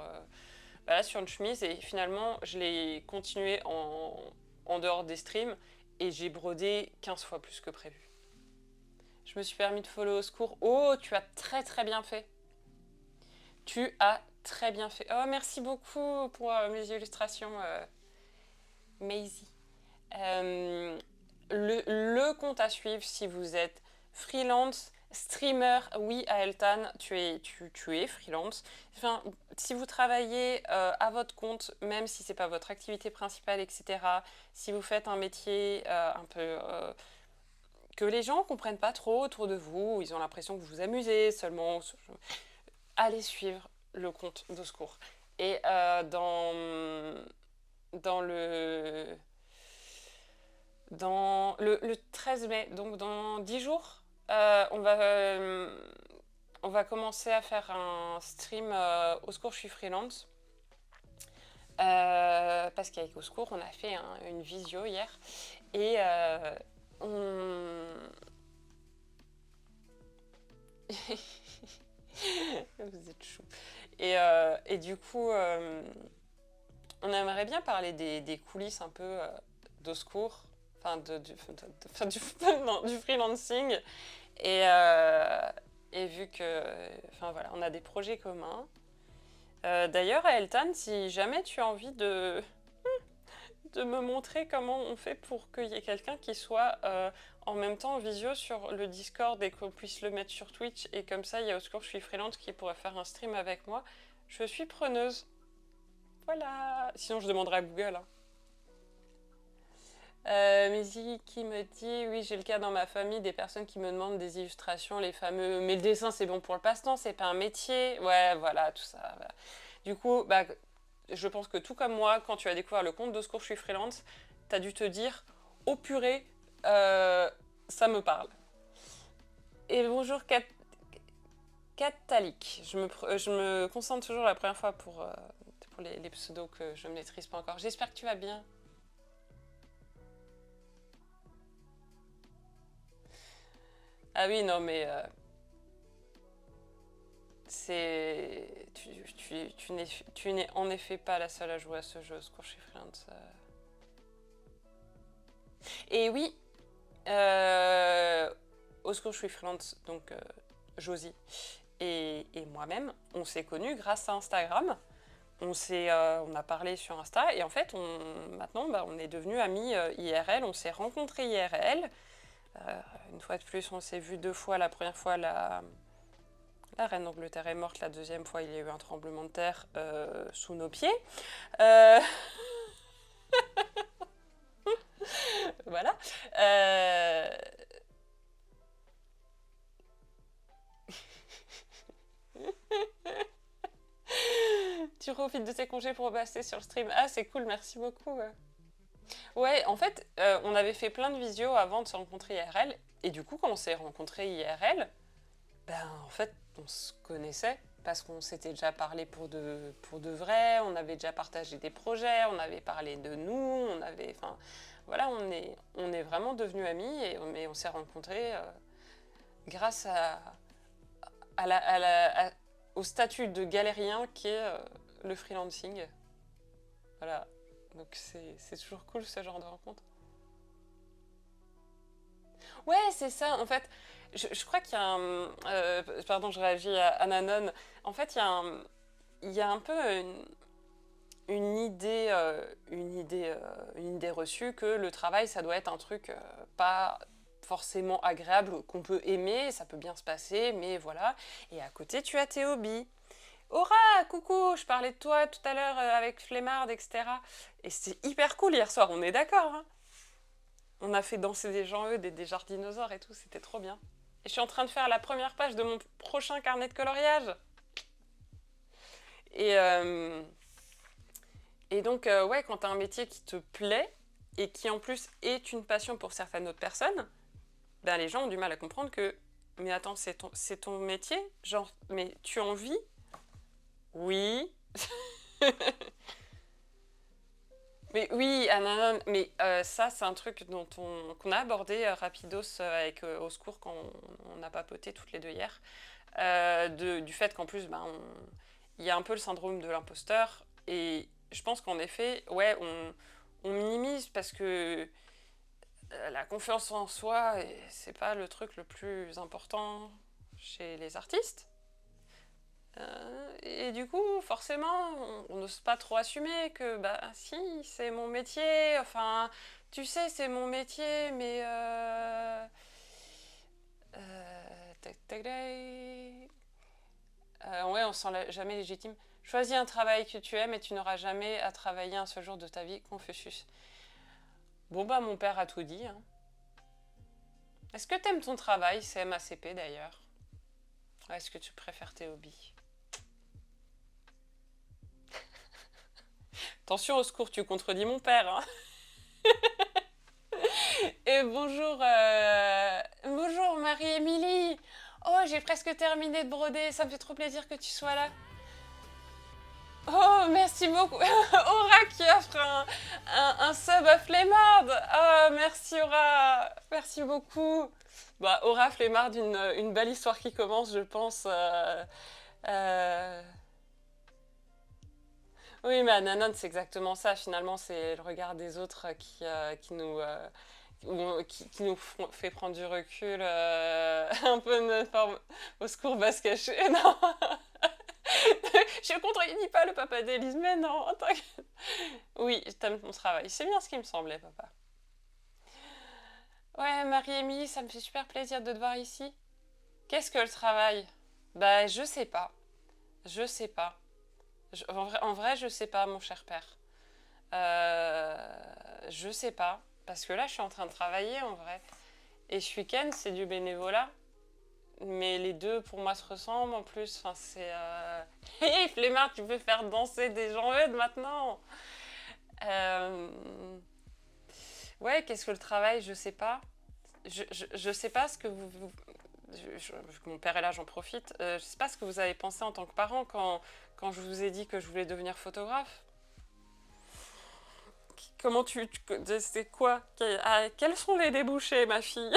une chemise et finalement je l'ai continué en dehors des streams et j'ai brodé 15 fois plus que prévu. Je me suis permis de follow au secours. Oh, tu as très très bien fait. Tu as très bien fait. Oh, merci beaucoup pour mes illustrations, Maisie. Euh, le compte à suivre si vous êtes freelance, streamer, oui, à Eltan, tu es freelance. Enfin, si vous travaillez à votre compte, même si c'est pas votre activité principale, etc., si vous faites un métier un peu que les gens comprennent pas trop autour de vous, ils ont l'impression que vous vous amusez seulement, allez suivre le compte de secours. Et dans le 13 mai, donc dans 10 jours, on va commencer à faire un stream au secours, je suis freelance. Parce qu'avec au secours, on a fait une visio hier. Et on... Vous êtes chou. Et du coup, on aimerait bien parler des coulisses un peu d'au secours, enfin du freelancing. Et, euh, et vu que, enfin voilà, on a des projets communs. D'ailleurs, Eltan, si jamais tu as envie de me montrer comment on fait pour qu'il y ait quelqu'un qui soit en même temps en visio sur le Discord et qu'on puisse le mettre sur Twitch, et comme ça, il y a au secours, je suis freelance qui pourrait faire un stream avec moi, je suis preneuse. Voilà. Sinon, je demanderai à Google. Hein. Maisie qui me dit, oui, j'ai le cas dans ma famille des personnes qui me demandent des illustrations, les fameux, mais le dessin c'est bon pour le passe-temps, c'est pas un métier. Ouais, voilà, tout ça. Voilà. Du coup, bah, je pense que tout comme moi, quand tu as découvert le compte d'Au secours, je suis freelance, t'as dû te dire, oh purée, ça me parle. Et bonjour Catalique. Je me concentre toujours la première fois pour les pseudos que je ne maîtrise pas encore. J'espère que tu vas bien. Ah oui, non, mais c'est. Tu n'es en effet pas la seule à jouer à ce jeu, Secours, je suis freelance. Et oui, au secours, je suis freelance, donc Josie et moi-même, on s'est connus grâce à Instagram. On a parlé sur Insta et en fait, maintenant, bah, on est devenus amis IRL. On s'est rencontrés IRL. Une fois de plus, on s'est vu 2 fois. La première fois, la reine d'Angleterre est morte. La deuxième fois, il y a eu un tremblement de terre sous nos pieds. Euh, voilà. Tu profites de tes congés pour passer sur le stream. Ah, c'est cool, merci beaucoup. Ouais, en fait, on avait fait plein de visios avant de se rencontrer IRL. Et du coup, quand on s'est rencontrés IRL, ben, en fait, on se connaissait parce qu'on s'était déjà parlé pour de vrai, on avait déjà partagé des projets, on avait parlé de nous, on avait, enfin, voilà, on est vraiment devenus amis mais on s'est rencontrés grâce au statut de galérien qui est le freelancing. Voilà, donc c'est toujours cool ce genre de rencontre. Ouais, c'est ça. En fait, je crois qu'il y a un. Pardon, je réagis à Ananon. En fait, il y a un peu une idée reçue que le travail, ça doit être un truc pas forcément agréable, qu'on peut aimer, ça peut bien se passer, mais voilà. Et à côté, tu as tes hobbies. Aura, coucou, je parlais de toi tout à l'heure avec Flemmard, etc. Et c'était hyper cool hier soir, on est d'accord, hein. On a fait danser des gens, eux, des jardinosaures et tout, c'était trop bien. Et je suis en train de faire la première page de mon prochain carnet de coloriage. Et, euh, et donc, ouais, quand tu as un métier qui te plaît et qui en plus est une passion pour certaines autres personnes, ben, les gens ont du mal à comprendre que, mais attends, c'est ton métier? Genre, mais tu en vis? Oui. Mais oui, Ananon, mais ça, c'est un truc qu'on a abordé rapidos avec Au secours quand on a papoté toutes les deux hier. Du fait qu'en plus, ben, il y a un peu le syndrome de l'imposteur. Et je pense qu'en effet, ouais, on minimise parce que la confiance en soi, c'est pas le truc le plus important chez les artistes. Et du coup, forcément, on n'ose pas trop assumer que, bah, si, c'est mon métier, enfin, tu sais, c'est mon métier, mais. Tac, tac, tac. Ouais, on se sent jamais légitime. Choisis un travail que tu aimes et tu n'auras jamais à travailler un seul jour de ta vie. Confucius. Bon, bah, mon père a tout dit. Hein. Est-ce que t'aimes ton travail, CMACP d'ailleurs? Est-ce que tu préfères tes hobbies? Attention au secours, tu contredis mon père. Hein. Et bonjour Marie-Émilie. Oh, j'ai presque terminé de broder. Ça me fait trop plaisir que tu sois là. Oh, merci beaucoup. Aura qui offre un sub à Flemmard. Oh, merci Aura. Merci beaucoup. Bah, Aura Flemmard, une belle histoire qui commence, je pense. Euh, Oui, mais Ananon, c'est exactement ça. Finalement, c'est le regard des autres qui nous fait prendre du recul, un peu notre forme au secours va se cacher. Non, je ne contredis pas le papa d'Élise, mais non, t'inquiète. Oui, t'aimes ton travail. C'est bien ce qui me semblait, papa. Ouais, Marie-Émilie, ça me fait super plaisir de te voir ici. Qu'est-ce que le travail? Bah, je sais pas. Je sais pas. En vrai, je sais pas, mon cher père. Je sais pas. Parce que là, je suis en train de travailler en vrai. Et ce week-end, c'est du bénévolat. Mais les deux, pour moi, se ressemblent en plus. Enfin, c'est... Hé, flemmard, tu peux faire danser des gens eudes maintenant. Ouais, qu'est-ce que le travail? Je sais pas. Je sais pas ce que mon père est là, j'en profite. Je sais pas ce que vous avez pensé en tant que parent quand je vous ai dit que je voulais devenir photographe. Comment c'est quoi? Quels sont les débouchés, ma fille?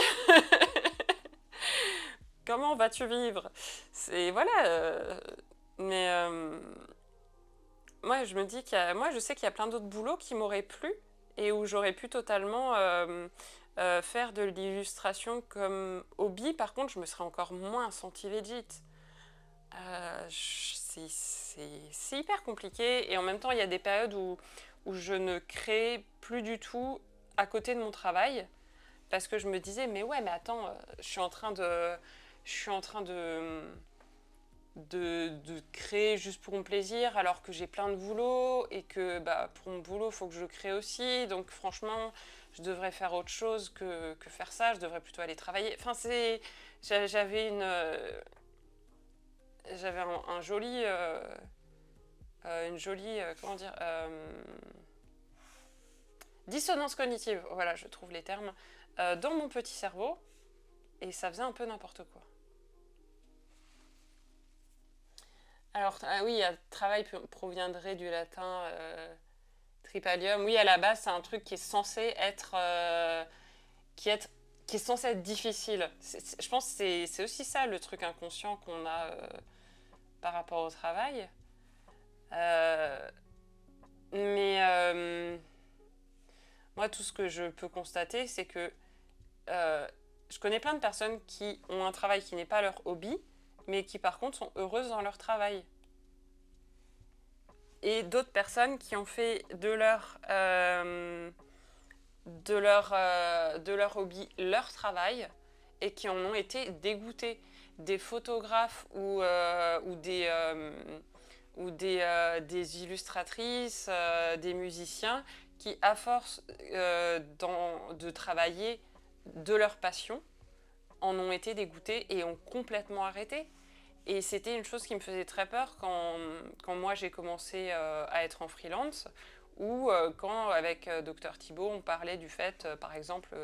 Comment vas-tu vivre? C'est voilà. Mais moi, je me dis moi, je sais qu'il y a plein d'autres boulots qui m'auraient plu et où j'aurais pu totalement faire de l'illustration comme hobby. Par contre, je me serais encore moins sentie legit. C'est hyper compliqué et en même temps, il y a des périodes où je ne crée plus du tout à côté de mon travail parce que je me disais, mais ouais, mais attends, je suis en train de créer juste pour mon plaisir alors que j'ai plein de boulot et que bah, pour mon boulot il faut que je crée aussi, donc franchement je devrais faire autre chose que faire ça, je devrais plutôt aller travailler. Enfin j'avais un joli une jolie comment dire dissonance cognitive, voilà, je trouve les termes, dans mon petit cerveau et ça faisait un peu n'importe quoi. Alors, oui, travail proviendrait du latin tripalium. Oui, à la base, c'est un truc qui est censé être, qui est censé être difficile. Je pense que c'est aussi ça le truc inconscient qu'on a par rapport au travail. Euh, mais moi, tout ce que je peux constater, c'est que je connais plein de personnes qui ont un travail qui n'est pas leur hobby, mais qui par contre sont heureuses dans leur travail. Et d'autres personnes qui ont fait de leur hobby leur travail et qui en ont été dégoûtées. Des photographes des illustratrices, des musiciens qui, à force de travailler de leur passion, en ont été dégoûtés et ont complètement arrêté. Et c'était une chose qui me faisait très peur quand moi j'ai commencé à être en freelance ou quand avec Dr Thibault on parlait du fait, par exemple,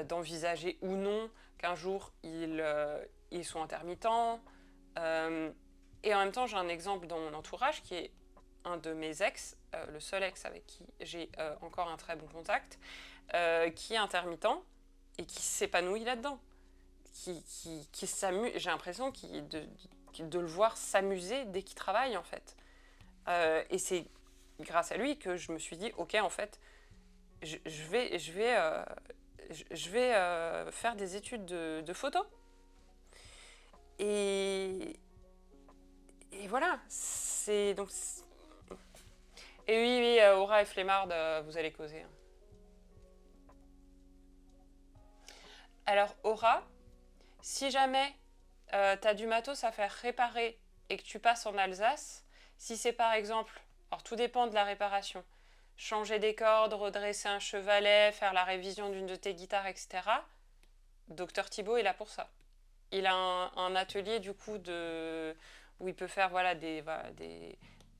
d'envisager ou non qu'un jour ils soient intermittents. Et en même temps j'ai un exemple dans mon entourage qui est un de mes ex, le seul ex avec qui j'ai encore un très bon contact, qui est intermittent et qui s'épanouit là-dedans. Qui s'amuse. J'ai l'impression de le voir s'amuser dès qu'il travaille, en fait. Et c'est grâce à lui que je me suis dit, ok, en fait, je vais faire des études de photo. Et voilà. Et oui, Aura et Flemmarde, vous allez causer. Alors, Aura, si jamais tu as du matos à faire réparer et que tu passes en Alsace, si c'est par exemple, alors tout dépend de la réparation, changer des cordes, redresser un chevalet, faire la révision d'une de tes guitares, etc., Docteur Thibault est là pour ça. Il a un atelier du coup où il peut faire voilà,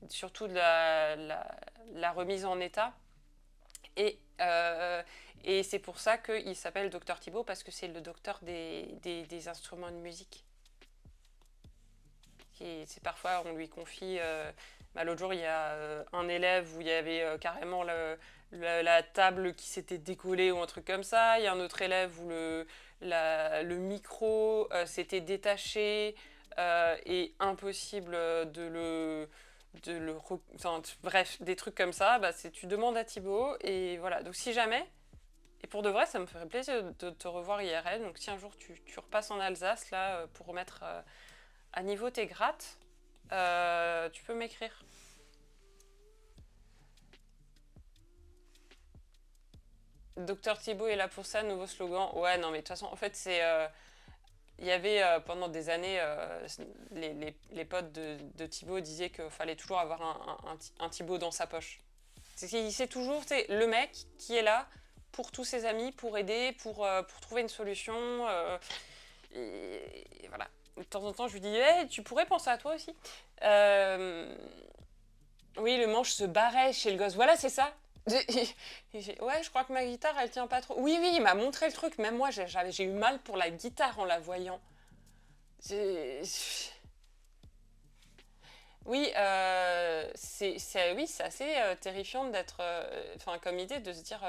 surtout de la remise en état. Et c'est pour ça qu'il s'appelle Docteur Thibault, parce que c'est le docteur des instruments de musique. C'est parfois, on lui confie... l'autre jour, il y a un élève où il y avait carrément la table qui s'était décollée ou un truc comme ça. Il y a un autre élève où le micro s'était détaché et impossible enfin, bref, des trucs comme ça, bah, tu demandes à Thibaut et voilà. Donc si jamais, et pour de vrai, ça me ferait plaisir de te revoir IRL. Donc si un jour tu repasses en Alsace là pour remettre à niveau tes grattes, tu peux m'écrire. Docteur Thibaut est là pour ça, nouveau slogan. Ouais, non, mais de toute façon, en fait, il y avait pendant des années, les potes de Thibaut disaient qu'il fallait toujours avoir un Thibaut dans sa poche. C'est toujours le mec qui est là pour tous ses amis, pour aider, pour trouver une solution. Et voilà. De temps en temps, je lui dis, hey, tu pourrais penser à toi aussi. Oui, le manche se barrait chez le gosse. Voilà, c'est ça. Ouais, je crois que ma guitare, elle tient pas trop. Oui, oui, il m'a montré le truc. Même moi, j'ai eu mal pour la guitare en la voyant. J'ai- Oui, c'est assez terrifiant d'être, enfin, comme idée de se dire,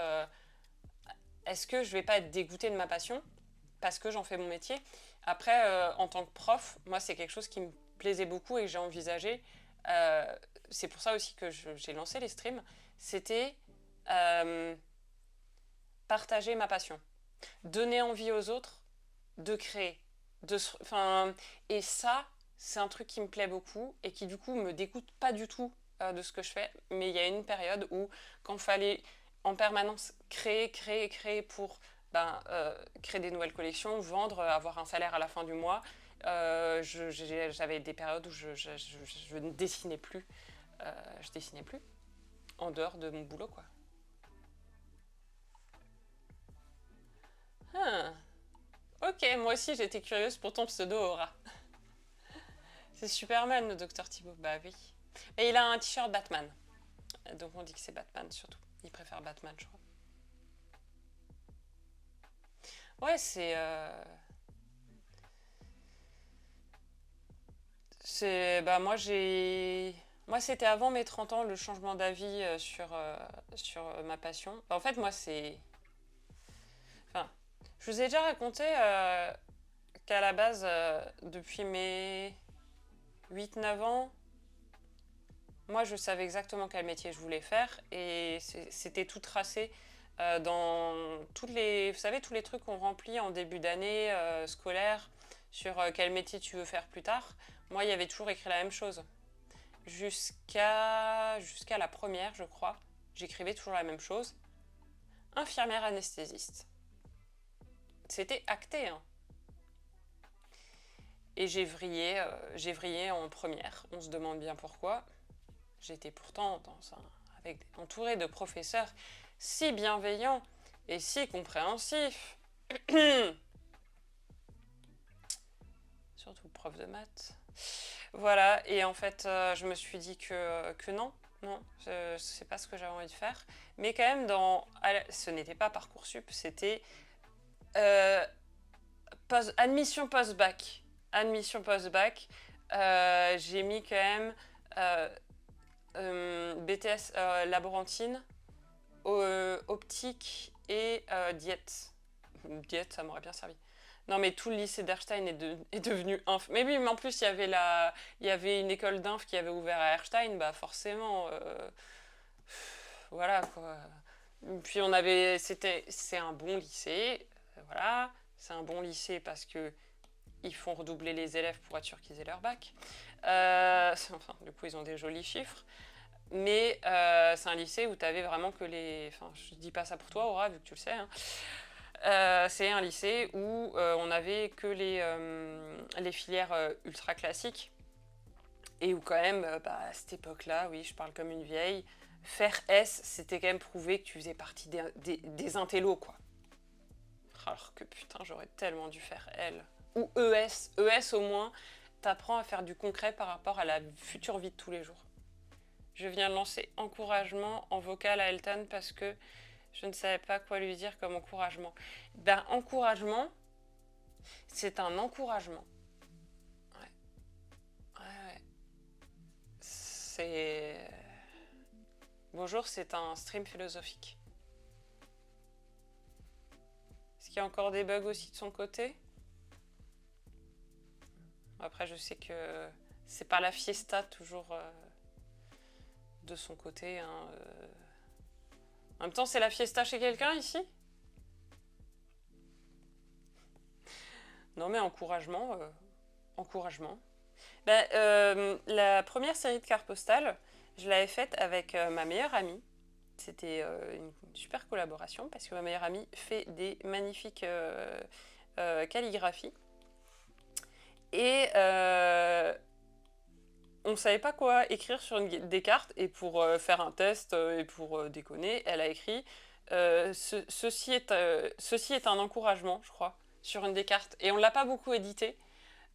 est-ce que je vais pas être dégoûtée de ma passion parce que j'en fais mon métier. Après, en tant que prof, moi, c'est quelque chose qui me plaisait beaucoup et que j'ai envisagé. Euh, c'est pour ça aussi que j'ai lancé les streams. C'était euh, partager ma passion, donner envie aux autres de créer. Enfin, et ça, c'est un truc qui me plaît beaucoup et qui du coup me dégoûte pas du tout de ce que je fais. Mais il y a une période où, quand il fallait en permanence créer pour créer des nouvelles collections, vendre, avoir un salaire à la fin du mois, j'avais des périodes où je ne dessinais plus. Je dessinais plus en dehors de mon boulot, quoi. Ah, ok, moi aussi j'étais curieuse pour ton pseudo Aura. C'est Superman, le docteur Thibault. Bah oui. Et il a un t-shirt Batman. Donc on dit que c'est Batman surtout. Il préfère Batman, je crois. Ouais, Bah moi j'ai. Moi c'était avant mes 30 ans le changement d'avis sur ma passion. En fait, moi c'est. Enfin, je vous ai déjà raconté qu'à la base, depuis mes 8 9 ans, moi, je savais exactement quel métier je voulais faire et c'était tout tracé dans toutes les, vous savez, tous les trucs qu'on remplit en début d'année scolaire sur quel métier tu veux faire plus tard. Moi, il y avait toujours écrit la même chose. Jusqu'à la première, je crois, j'écrivais toujours la même chose. Infirmière anesthésiste. C'était acté, hein. Et j'ai vrillé en première. On se demande bien pourquoi. J'étais pourtant entourée de professeurs si bienveillants et si compréhensifs. Surtout prof de maths. Voilà, et en fait, je me suis dit que non, non, c'est pas ce que j'avais envie de faire. Mais quand même, ce n'était pas Parcoursup, c'était euh, admission post-bac. Admission post-bac, j'ai mis quand même euh, BTS laborantine, optique et diète. Diète, ça m'aurait bien servi. Non, mais tout le lycée d'Erstein est devenu inf. Mais oui, mais en plus, il y avait une école d'inf qui avait ouvert à Erstein, bah forcément, voilà quoi. Puis c'est un bon lycée, voilà. C'est un bon lycée parce que ils font redoubler les élèves pour être sûr qu'ils aient leur bac. Enfin, du coup, ils ont des jolis chiffres. Mais c'est un lycée où tu avais vraiment que les. Enfin, je dis pas ça pour toi, Aura, vu que tu le sais. Hein. C'est un lycée où on avait que les filières ultra classiques. Et où, quand même, à cette époque-là, oui, je parle comme une vieille, faire S, c'était quand même prouver que tu faisais partie des intellos, quoi. Alors que putain, j'aurais tellement dû faire L. Ou ES. ES, au moins, t'apprends à faire du concret par rapport à la future vie de tous les jours. Je viens de lancer encouragement en vocal à Elton parce que je ne savais pas quoi lui dire comme encouragement. Ben, encouragement, c'est un encouragement. Ouais. Ouais, ouais. C'est. Bonjour, c'est un stream philosophique. Est-ce qu'il y a encore des bugs aussi de son côté? Après, je sais que c'est pas la fiesta toujours de son côté. Hein, En même temps, c'est la fiesta chez quelqu'un ici? Non, mais encouragement. Encouragement. La première série de cartes postales, je l'avais faite avec ma meilleure amie. C'était une super collaboration parce que ma meilleure amie fait des magnifiques calligraphies. Et on ne savait pas quoi écrire sur des cartes. Et pour faire un test et pour déconner, elle a écrit ceci est un encouragement, je crois, sur une des cartes. Et on l'a pas beaucoup édité.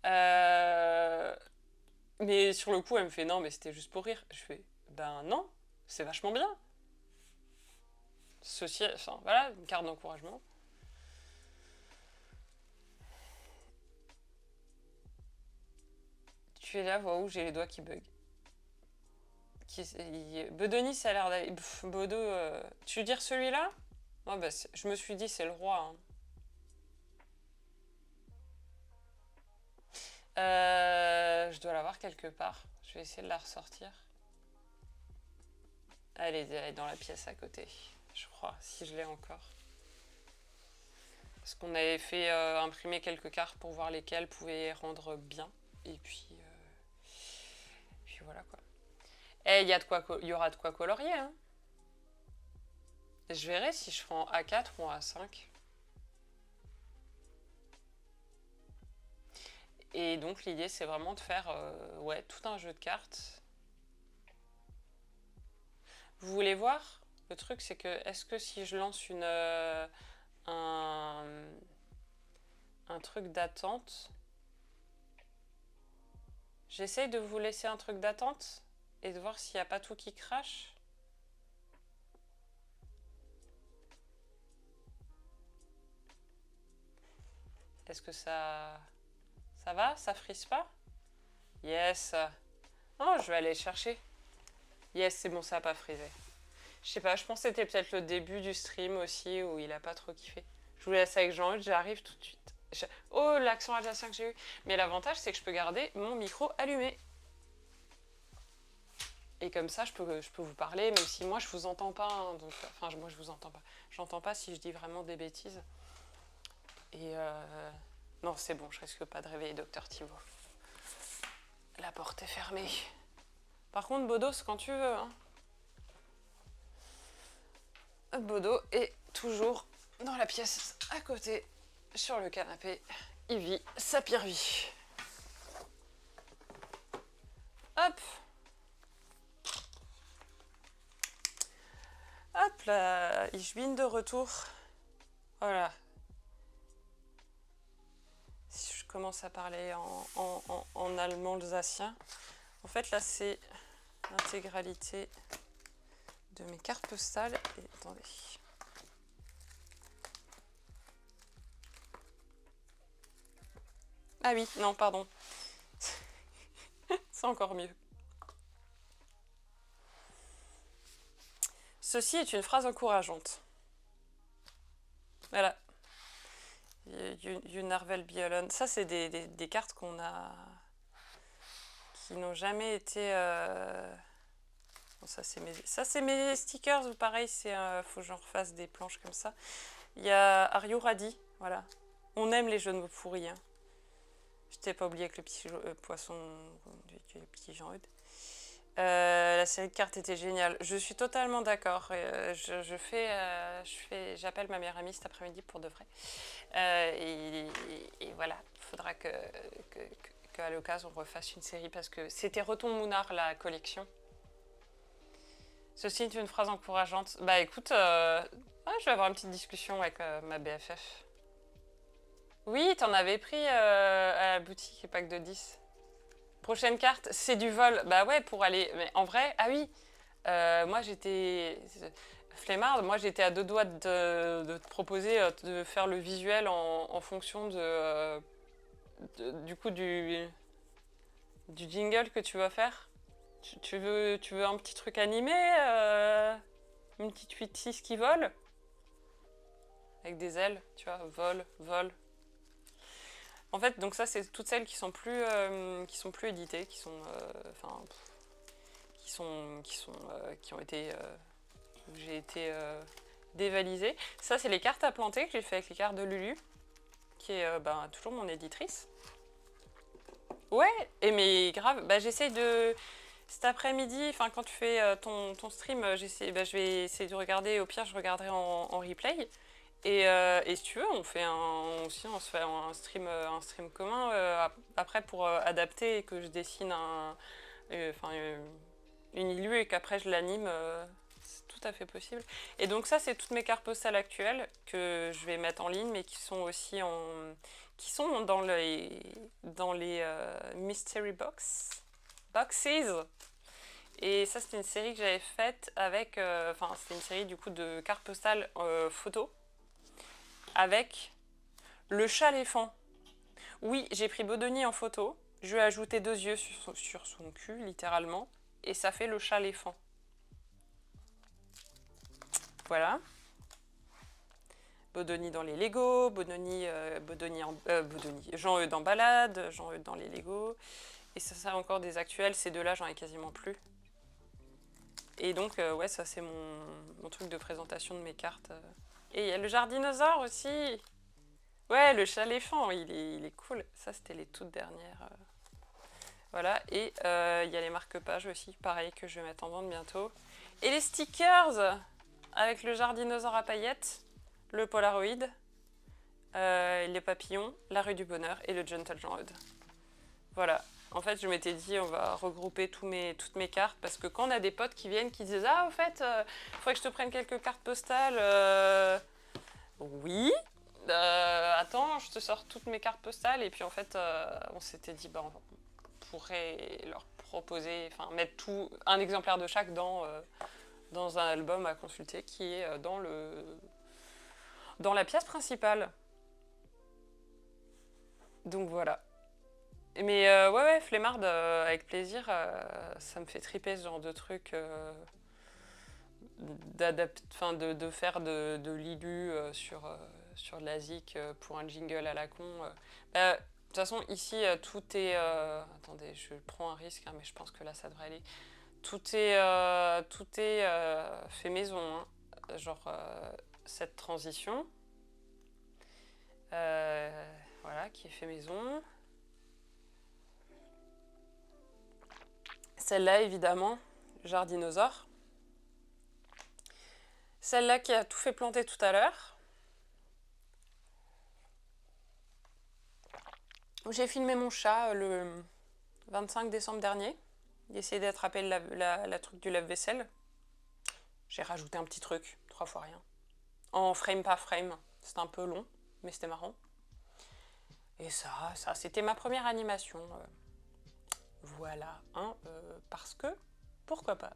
Euh, mais sur le coup, elle me fait non, mais c'était juste pour rire. Je fais ben non, c'est vachement bien. Ceci, enfin voilà, une carte d'encouragement. Tu es là, waouh, j'ai les doigts qui bug. Bedonis, ça a l'air d'aller. Bodo, tu veux dire celui-là? Oh, bah, je me suis dit, c'est le roi. Hein. Je dois l'avoir quelque part. Je vais essayer de la ressortir. Elle est dans la pièce à côté, je crois, si je l'ai encore. Parce qu'on avait fait imprimer quelques cartes pour voir lesquelles pouvaient rendre bien. Et puis voilà quoi. Et il y aura de quoi colorier. Hein. Je verrai si je fais en A4 ou en A5. Et donc l'idée c'est vraiment de faire ouais, tout un jeu de cartes. Vous voulez voir? Le truc c'est que est-ce que si je lance un truc d'attente, j'essaye de vous laisser un truc d'attente et de voir s'il n'y a pas tout qui crache. Est-ce que ça va? Ça frise pas? Yes. Oh, je vais aller chercher. Yes, c'est bon, ça n'a pas frisé. Je sais pas, je pense que c'était peut-être le début du stream aussi où il a pas trop kiffé. Je vous laisse avec Jean-Eudes, j'arrive tout de suite. Oh, l'accent alsacien que j'ai eu. Mais l'avantage, c'est que je peux garder mon micro allumé. Et comme ça, je peux vous parler, même si moi, je vous entends pas. Hein, donc, enfin, moi, je vous entends pas. J'entends pas si je dis vraiment des bêtises. Et non, c'est bon, je risque pas de réveiller Docteur Thibaut. La porte est fermée. Par contre, Bodo, c'est quand tu veux. Hein. Bodo est toujours dans la pièce à côté, sur le canapé. Il vit sa pire vie. Hop. Hop là, ich bin de retour. Voilà. Si je commence à parler en allemand alsacien, en fait là c'est l'intégralité de mes cartes postales. Et attendez. Ah oui, non, pardon. C'est encore mieux. Ceci est une phrase encourageante. Voilà. You Narvel Biolon. Ça, c'est des cartes qu'on a. Qui n'ont jamais été. Bon, ça, c'est mes stickers. Ou pareil, faut que j'en refasse des planches comme ça. Il y a Ario Radi. Voilà. On aime les jeux de mots pourris. Hein. Je t'ai pas oublié avec le petit poisson. Le petit Jean-Eudes. La série de cartes était géniale. Je suis totalement d'accord. J'appelle ma meilleure amie cet après-midi pour de vrai. Et voilà, il faudra qu'à l'occasion on refasse une série parce que c'était Reton Mounard la collection. Ceci est une phrase encourageante. Bah écoute, je vais avoir une petite discussion avec ma BFF. Oui, t'en avais pris à la boutique pack de 10. Prochaine carte, c'est du vol. Bah ouais, pour aller. Mais en vrai, ah oui, moi j'étais. Flemmarde, moi j'étais à deux doigts de te proposer de faire le visuel en fonction du coup du jingle que tu vas faire. Tu veux un petit truc animé, une petite 8-6 qui vole avec des ailes, tu vois, vol. En fait, donc ça, c'est toutes celles qui sont plus éditées, qui ont été, où j'ai été dévalisée. Ça, c'est les cartes à planter que j'ai fait avec les cartes de Lulu, qui est toujours mon éditrice. Ouais, et mais grave, j'essaye de cet après-midi, enfin quand tu fais ton stream, je vais essayer de regarder. Au pire, je regarderai en replay. Et si tu veux, on se fait un stream commun après pour adapter et que je dessine une illue et qu'après je l'anime. tout à fait possible. Et donc ça, c'est toutes mes cartes postales actuelles que je vais mettre en ligne, mais qui sont aussi qui sont dans les mystery boxes. Et ça, c'était une série que j'avais faite avec, c'était une série du coup de cartes postales photos avec le chat éléphant. Oui, j'ai pris Bodoni en photo. Je lui ai ajouté 2 yeux sur son cul, littéralement. Et ça fait le chat éléphant. Voilà. Bodoni dans les Lego, Bodoni Jean-Eudes en balade, Jean-Eudes dans les Lego. Et ça encore des actuels. Ces deux-là, j'en ai quasiment plus. Et donc, ouais, ça c'est mon truc de présentation de mes cartes. Et il y a le jardinosaure aussi. Ouais, le chat éléphant, il est cool. Ça, c'était les toutes dernières. Voilà, et il y a les marque-pages aussi, pareil, que je vais mettre en vente bientôt. Et les stickers avec le jardinosaure à paillettes, le Polaroid, les papillons, la rue du bonheur et le Gentle Jean-Eudes. Voilà. En fait, je m'étais dit, on va regrouper toutes mes cartes, parce que quand on a des potes qui viennent, qui disent « Ah, au fait, faudrait que je te prenne quelques cartes postales. Oui. Attends, je te sors toutes mes cartes postales. » Et puis, en fait, on s'était dit, on pourrait leur proposer, mettre un exemplaire de chaque dans un album à consulter qui est dans la pièce principale. Donc, voilà. Mais ouais, flemmarde, avec plaisir, ça me fait triper ce genre de truc, de faire de l'ilu sur de la zik pour un jingle à la con. De toute façon, ici, tout est... attendez, je prends un risque, mais je pense que là, ça devrait aller. Tout est fait maison, hein. Genre cette transition, voilà, qui est fait maison. Celle-là, évidemment, jardinosaure. Celle-là qui a tout fait planter tout à l'heure. J'ai filmé mon chat le 25 décembre dernier. J'ai essayé d'attraper la truc du lave-vaisselle. J'ai rajouté un petit truc, 3 fois rien. En frame par frame. C'était un peu long, mais c'était marrant. Et ça c'était ma première animation. Voilà, hein, parce que, pourquoi pas.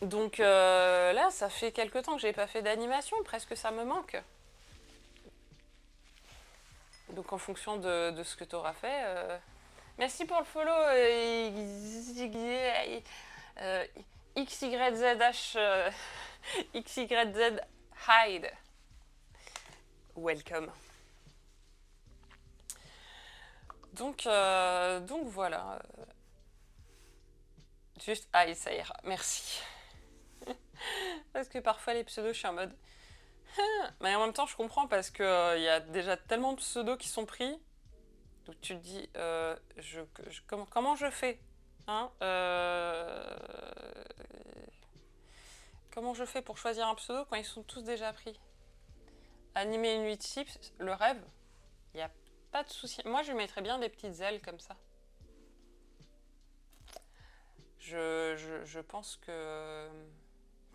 Donc là, ça fait quelques temps que j'ai pas fait d'animation, presque ça me manque. Donc en fonction de ce que tu auras fait. Merci pour le follow XYZH XYZ Hide. Welcome. Donc voilà. Juste ça ira. Merci. Parce que parfois les pseudos, je suis en mode. Mais en même temps, je comprends parce qu'il y a déjà tellement de pseudos qui sont pris. Donc tu te dis, comment je fais, hein, comment je fais pour choisir un pseudo quand ils sont tous déjà pris? Animer une nuit de chips, le rêve, il n'y a pas de souci. Moi, je lui mettrais bien des petites ailes comme ça. Je pense que...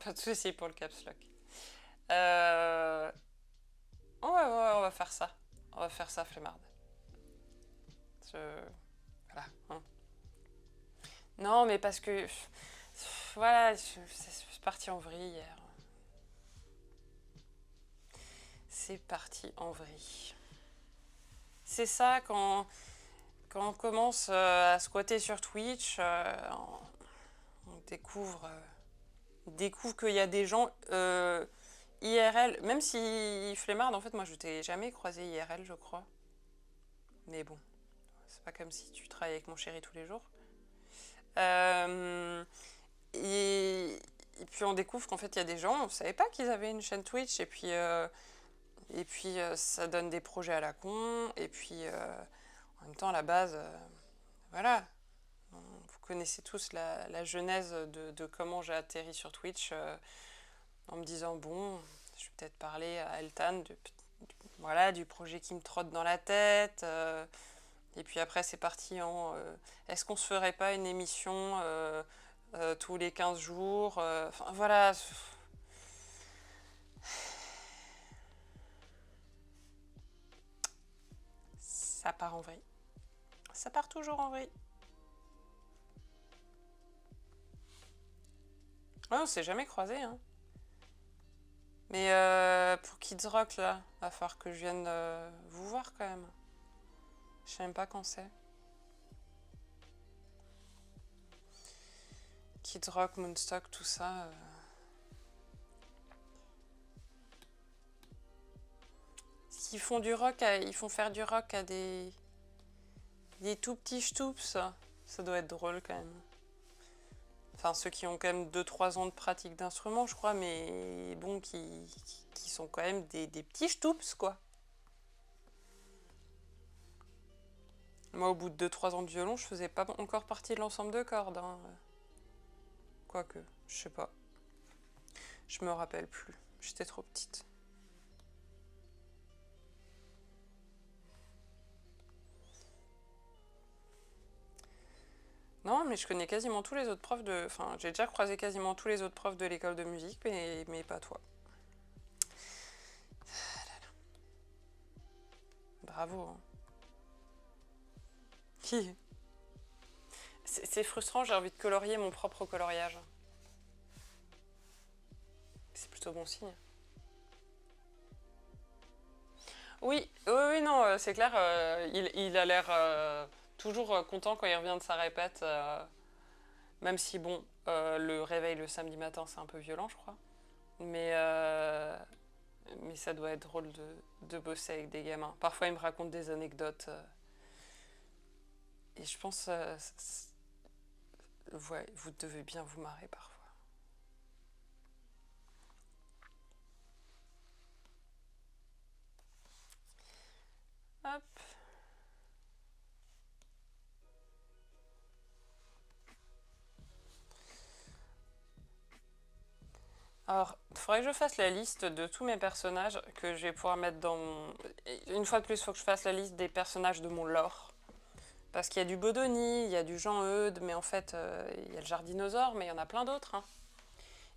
Pas de souci pour le caps lock. Ouais, on va faire ça. On va faire ça, flemmarde. Voilà. Hein. Non, mais parce que... Voilà, c'est parti en vrille hier. C'est parti en vrille. C'est ça, quand on commence à squatter sur Twitch, on découvre qu'il y a des gens IRL, même si flemmarde, en fait, moi je t'ai jamais croisé IRL, je crois. Mais bon, c'est pas comme si tu travaillais avec mon chéri tous les jours. Et puis on découvre qu'en fait il y a des gens, on ne savait pas qu'ils avaient une chaîne Twitch, et puis ça donne des projets à la con, et puis en même temps à la base, voilà, vous connaissez tous la genèse de comment j'ai atterri sur Twitch, en me disant bon, je vais peut-être parler à Eltan voilà, du projet qui me trotte dans la tête, Et puis après, c'est parti en est-ce qu'on se ferait pas une émission tous les 15 jours enfin voilà. Ça part en vrille. Ça part toujours en vrille. Ouais, on s'est jamais croisés, hein. Mais pour Kids Rock, là, va falloir que je vienne vous voir quand même. Je sais même pas quand c'est. Kids Rock, Moonstock, tout ça. S'ils font du rock, ils font faire du rock à des tout petitschtoups, ça doit être drôle quand même. Enfin, ceux qui ont quand même 2-3 ans de pratique d'instrument, je crois, mais bon, qui sont quand même des petitschtoups, quoi. Moi, au bout de 2-3 ans de violon, je faisais pas encore partie de l'ensemble de cordes. Hein. Quoique, je sais pas. Je me rappelle plus. J'étais trop petite. Non, mais je connais quasiment tous les autres profs de... Enfin, j'ai déjà croisé quasiment tous les autres profs de l'école de musique, mais pas toi. Bravo. Hein. Qui C'est frustrant, j'ai envie de colorier mon propre coloriage. C'est plutôt bon signe. Oui, oui, non, c'est clair, il a l'air toujours content quand il revient de sa répète, même si, bon, le réveil le samedi matin, c'est un peu violent, je crois. Mais ça doit être drôle de bosser avec des gamins. Parfois, ils me racontent des anecdotes. Et je pense, ouais, vous devez bien vous marrer parfois. Hop. Alors, il faudrait que je fasse la liste de tous mes personnages que je vais pouvoir mettre dans mon... Une fois de plus, il faut que je fasse la liste des personnages de mon lore. Parce qu'il y a du Bodoni, il y a du Jean-Eudes, mais en fait, il y a le Jardinosaure, mais il y en a plein d'autres. Hein.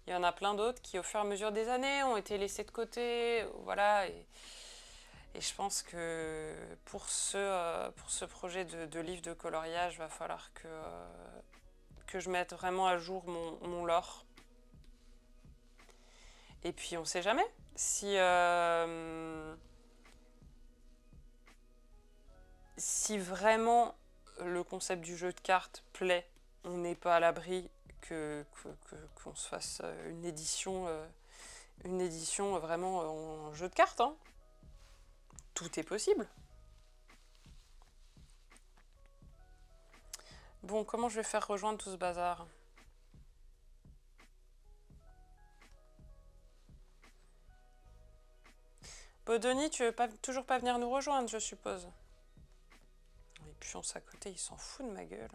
Il y en a plein d'autres qui, au fur et à mesure des années, ont été laissés de côté. Voilà. Et je pense que pour ce projet de livre de coloriage, il va falloir que je mette vraiment à jour mon lore. Et puis, on sait jamais. Si vraiment le concept du jeu de cartes plaît, on n'est pas à l'abri qu'on se fasse une édition vraiment en jeu de cartes. Hein. Tout est possible. Bon, comment je vais faire rejoindre tout ce bazar ? Bodoni, tu veux toujours pas venir nous rejoindre, je suppose. Les pions à côté, il s'en fout de ma gueule.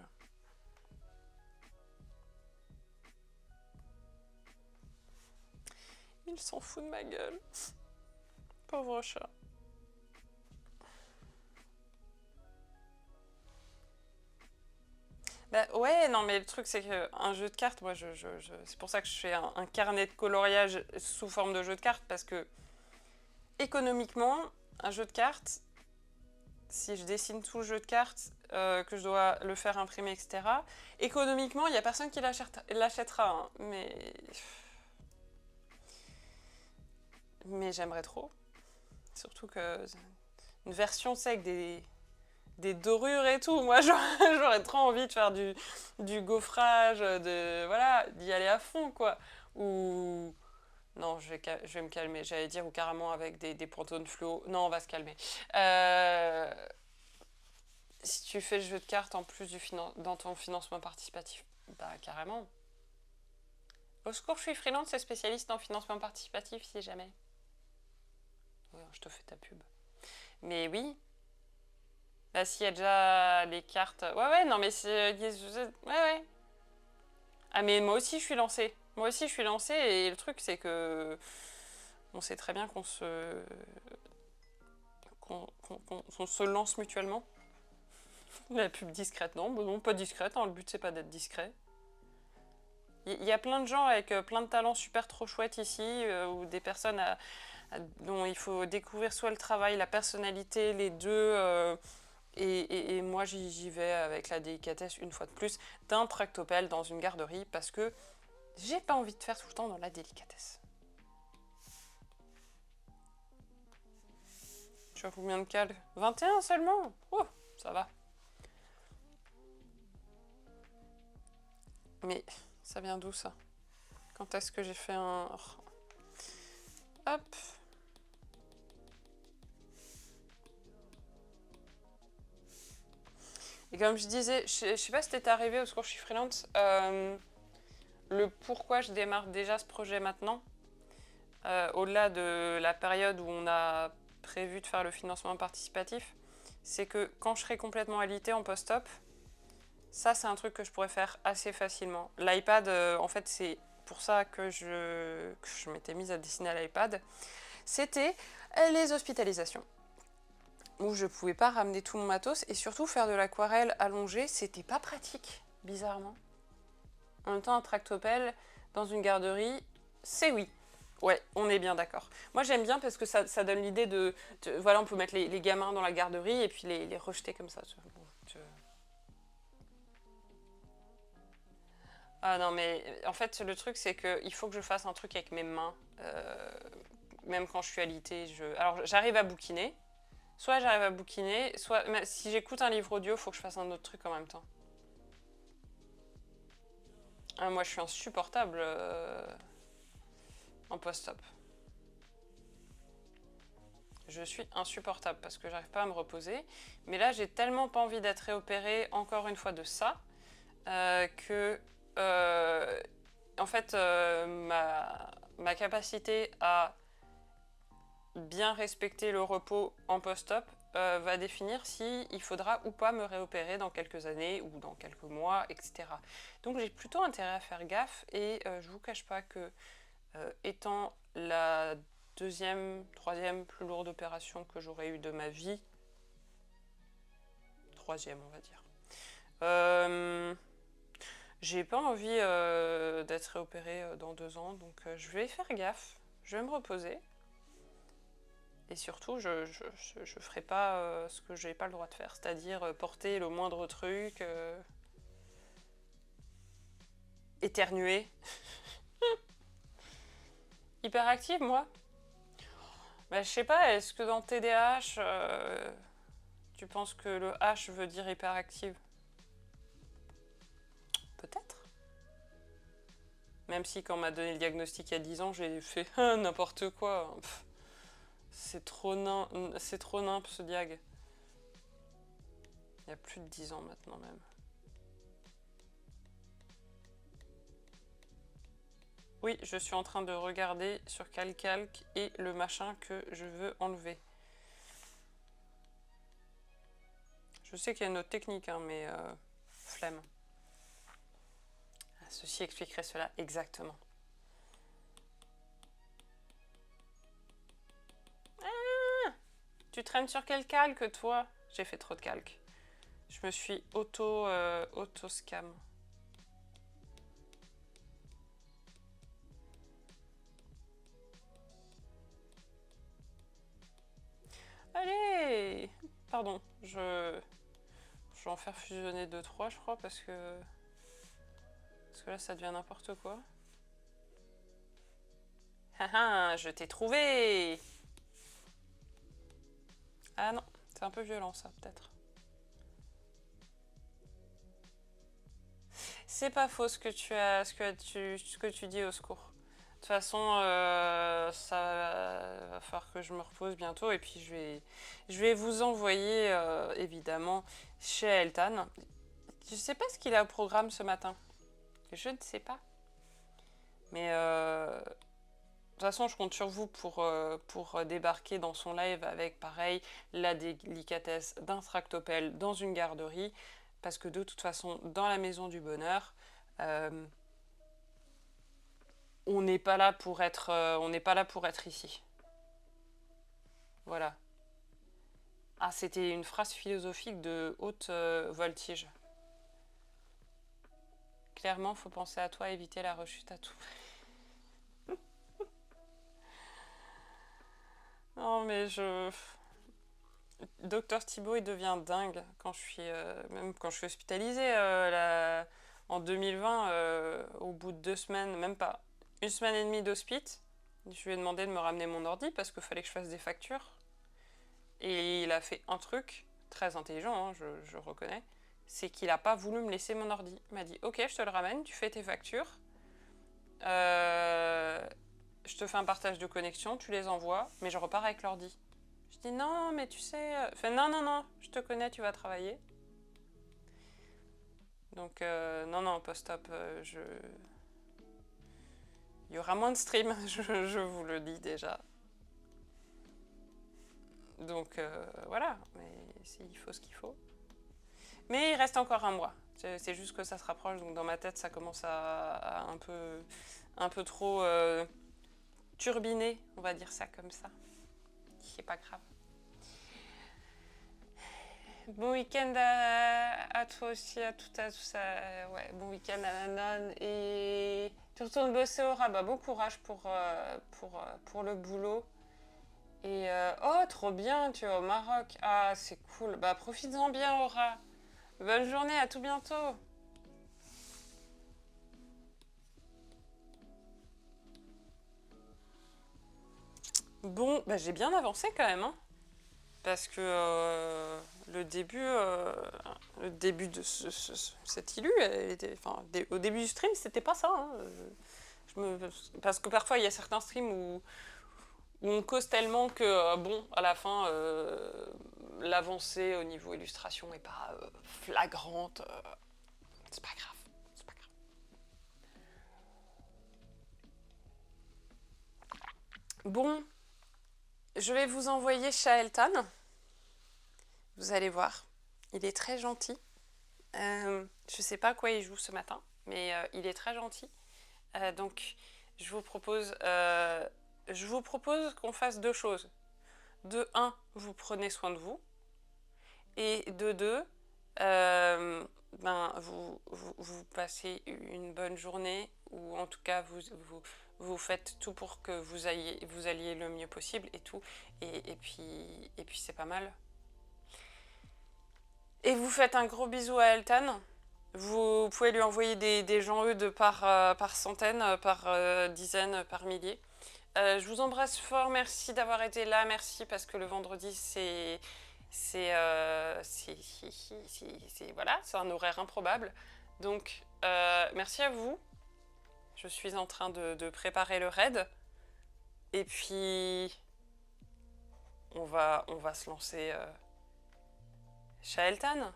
Il s'en fout de ma gueule. Pauvre chat. Bah ouais, non, mais le truc, c'est qu'un jeu de cartes, moi, c'est pour ça que je fais un carnet de coloriage sous forme de jeu de cartes, parce que économiquement, un jeu de cartes, si je dessine tout le jeu de cartes, que je dois le faire imprimer, etc., économiquement, il n'y a personne qui l'achètera. Hein, mais j'aimerais trop. Surtout que une version, c'est avec des dorures et tout. Moi, j'aurais trop envie de faire du gaufrage, voilà, d'y aller à fond, quoi. Ou... Non, je vais me calmer. J'allais dire, ou carrément avec des Pantone fluo. Non, on va se calmer. Si tu fais le jeu de cartes en plus dans ton financement participatif, bah carrément. Au secours, je suis freelance et spécialiste en financement participatif, si jamais. Oui, je te fais ta pub. Mais oui. Là, s'il y a déjà les cartes... Ouais, non, mais c'est... Ouais. Ah, mais moi aussi, je suis lancée. Moi aussi, je suis lancée, et le truc, c'est que... On sait très bien qu'on se lance mutuellement. La pub discrète, non, bah non, pas discrète, hein, le but c'est pas d'être discret. Il y a plein de gens avec plein de talents super trop chouettes ici, ou des personnes dont il faut découvrir soit le travail, la personnalité, les deux. Et moi j'y vais avec la délicatesse une fois de plus d'un tractopelle dans une garderie parce que j'ai pas envie de faire tout le temps dans la délicatesse. Tu as combien de cales? 21 seulement? Oh, ça va. Mais ça vient d'où ça? Quand est-ce que j'ai fait un... Hop. Et comme je disais, je sais pas si t'es arrivé au secours, je suis freelance. Le pourquoi je démarre déjà ce projet maintenant, au-delà de la période où on a prévu de faire le financement participatif, c'est que quand je serai complètement alité en post-op, ça c'est un truc que je pourrais faire assez facilement. L'iPad, en fait, c'est pour ça que je m'étais mise à dessiner à l'iPad. C'était les hospitalisations, où je pouvais pas ramener tout mon matos et surtout faire de l'aquarelle allongée, c'était pas pratique, bizarrement. En même temps, un tractopelle dans une garderie, c'est oui. Ouais, on est bien d'accord. Moi, j'aime bien parce que ça donne l'idée voilà, on peut mettre les gamins dans la garderie et puis les rejeter comme ça. Ah non, mais en fait, le truc, c'est qu'il faut que je fasse un truc avec mes mains. Même quand je suis alitée, alors j'arrive à bouquiner. Soit j'arrive à bouquiner, soit si j'écoute un livre audio, il faut que je fasse un autre truc en même temps. Ah, moi, je suis insupportable en post-op. Je suis insupportable parce que j'arrive pas à me reposer. Mais là, j'ai tellement pas envie d'être réopérée encore une fois de ça que, en fait, ma capacité à bien respecter le repos en post-op va définir si il faudra ou pas me réopérer dans quelques années ou dans quelques mois, etc. Donc j'ai plutôt intérêt à faire gaffe et je vous cache pas que étant la deuxième, troisième plus lourde opération que j'aurais eue de ma vie, troisième on va dire, j'ai pas envie d'être réopérée dans 2 ans, donc je vais faire gaffe, je vais me reposer. Et surtout, je ferai pas ce que j'ai pas le droit de faire, c'est-à-dire porter le moindre truc, éternuer. Hyperactive, moi? Bah, je sais pas, est-ce que dans TDAH, tu penses que le H veut dire hyperactive? Peut-être. Même si quand on m'a donné le diagnostic il y a 10 ans, j'ai fait n'importe quoi. C'est trop nimp ce diag. Il y a plus de 10 ans maintenant même. Oui, je suis en train de regarder sur Calcalc et le machin que je veux enlever. Je sais qu'il y a une autre technique, hein, mais flemme. Ceci expliquerait cela exactement. Ah, tu traînes sur quel calque, toi? J'ai fait trop de calque. Je me suis auto-scam. Allez! Pardon, je vais en faire fusionner 2-3, je crois, parce que là, ça devient n'importe quoi. Ah ah, je t'ai trouvé! Ah non, c'est un peu violent, ça, peut-être. C'est pas faux ce que tu dis, au secours. De toute façon, ça va falloir que je me repose bientôt et puis je vais vous envoyer évidemment chez Eltan. Je sais pas ce qu'il a au programme ce matin. Je ne sais pas. Mais de toute façon, je compte sur vous pour débarquer dans son live avec, pareil, la délicatesse d'un tractopelle dans une garderie. Parce que de toute façon, dans la maison du bonheur, on n'est pas là pour être ici. Voilà. Ah, c'était une phrase philosophique de haute voltige. Clairement, faut penser à toi, éviter la rechute à tout. Non, mais Docteur Thibault, il devient dingue quand je suis, même quand je suis hospitalisée en 2020, au bout de 2 semaines, même pas, 1 semaine et demie d'hospice, je lui ai demandé de me ramener mon ordi parce qu'il fallait que je fasse des factures. Et il a fait un truc très intelligent, hein, je reconnais, c'est qu'il n'a pas voulu me laisser mon ordi. Il m'a dit, ok, je te le ramène, tu fais tes factures, je te fais un partage de connexion, tu les envoies, mais je repars avec l'ordi. Je dis non, mais tu sais. Enfin, non, non, non, je te connais, tu vas travailler. Donc, non, non, post-op, il y aura moins de stream, je vous le dis déjà. Donc, voilà, mais il faut ce qu'il faut. Mais il reste encore un mois. C'est juste que ça se rapproche, donc dans ma tête, ça commence à un peu trop turbiner, on va dire ça comme ça. C'est pas grave. Bon week-end à toi aussi, à tout ça. Ouais, bon week-end à Nanon. Et tu retournes bosser au Rabat. Bon courage pour le boulot. Et oh, trop bien, tu es au Maroc. Ah, c'est cool. Bah, profites-en bien, Aura. Bonne journée, à tout bientôt. Bon, bah, j'ai bien avancé quand même, hein. Parce que le début de cette illu, au début du stream, c'était pas ça. Hein. Parce que parfois, il y a certains streams où on cause tellement que, bon, à la fin, l'avancée au niveau illustration n'est pas flagrante. C'est pas grave. C'est pas grave. Bon, je vais vous envoyer Shaeltan. Vous allez voir. Il est très gentil. Je sais pas à quoi il joue ce matin, mais il est très gentil. Donc, je vous propose qu'on fasse 2 choses. De 1, vous prenez soin de vous. Et de 2, vous passez une bonne journée, ou en tout cas, vous faites tout pour que vous alliez le mieux possible et tout. Et puis c'est pas mal. Et vous faites un gros bisou à Eltan. Vous pouvez lui envoyer des gens eudes par centaines, par dizaines, par milliers. Je vous embrasse fort, merci d'avoir été là, merci parce que le vendredi c'est voilà, c'est un horaire improbable. Donc merci à vous. Je suis en train de préparer le raid. Et puis on va se lancer Shaeltan.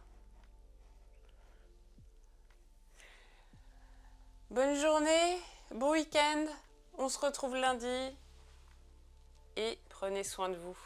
Bonne journée, bon week-end. On se retrouve lundi. Et prenez soin de vous.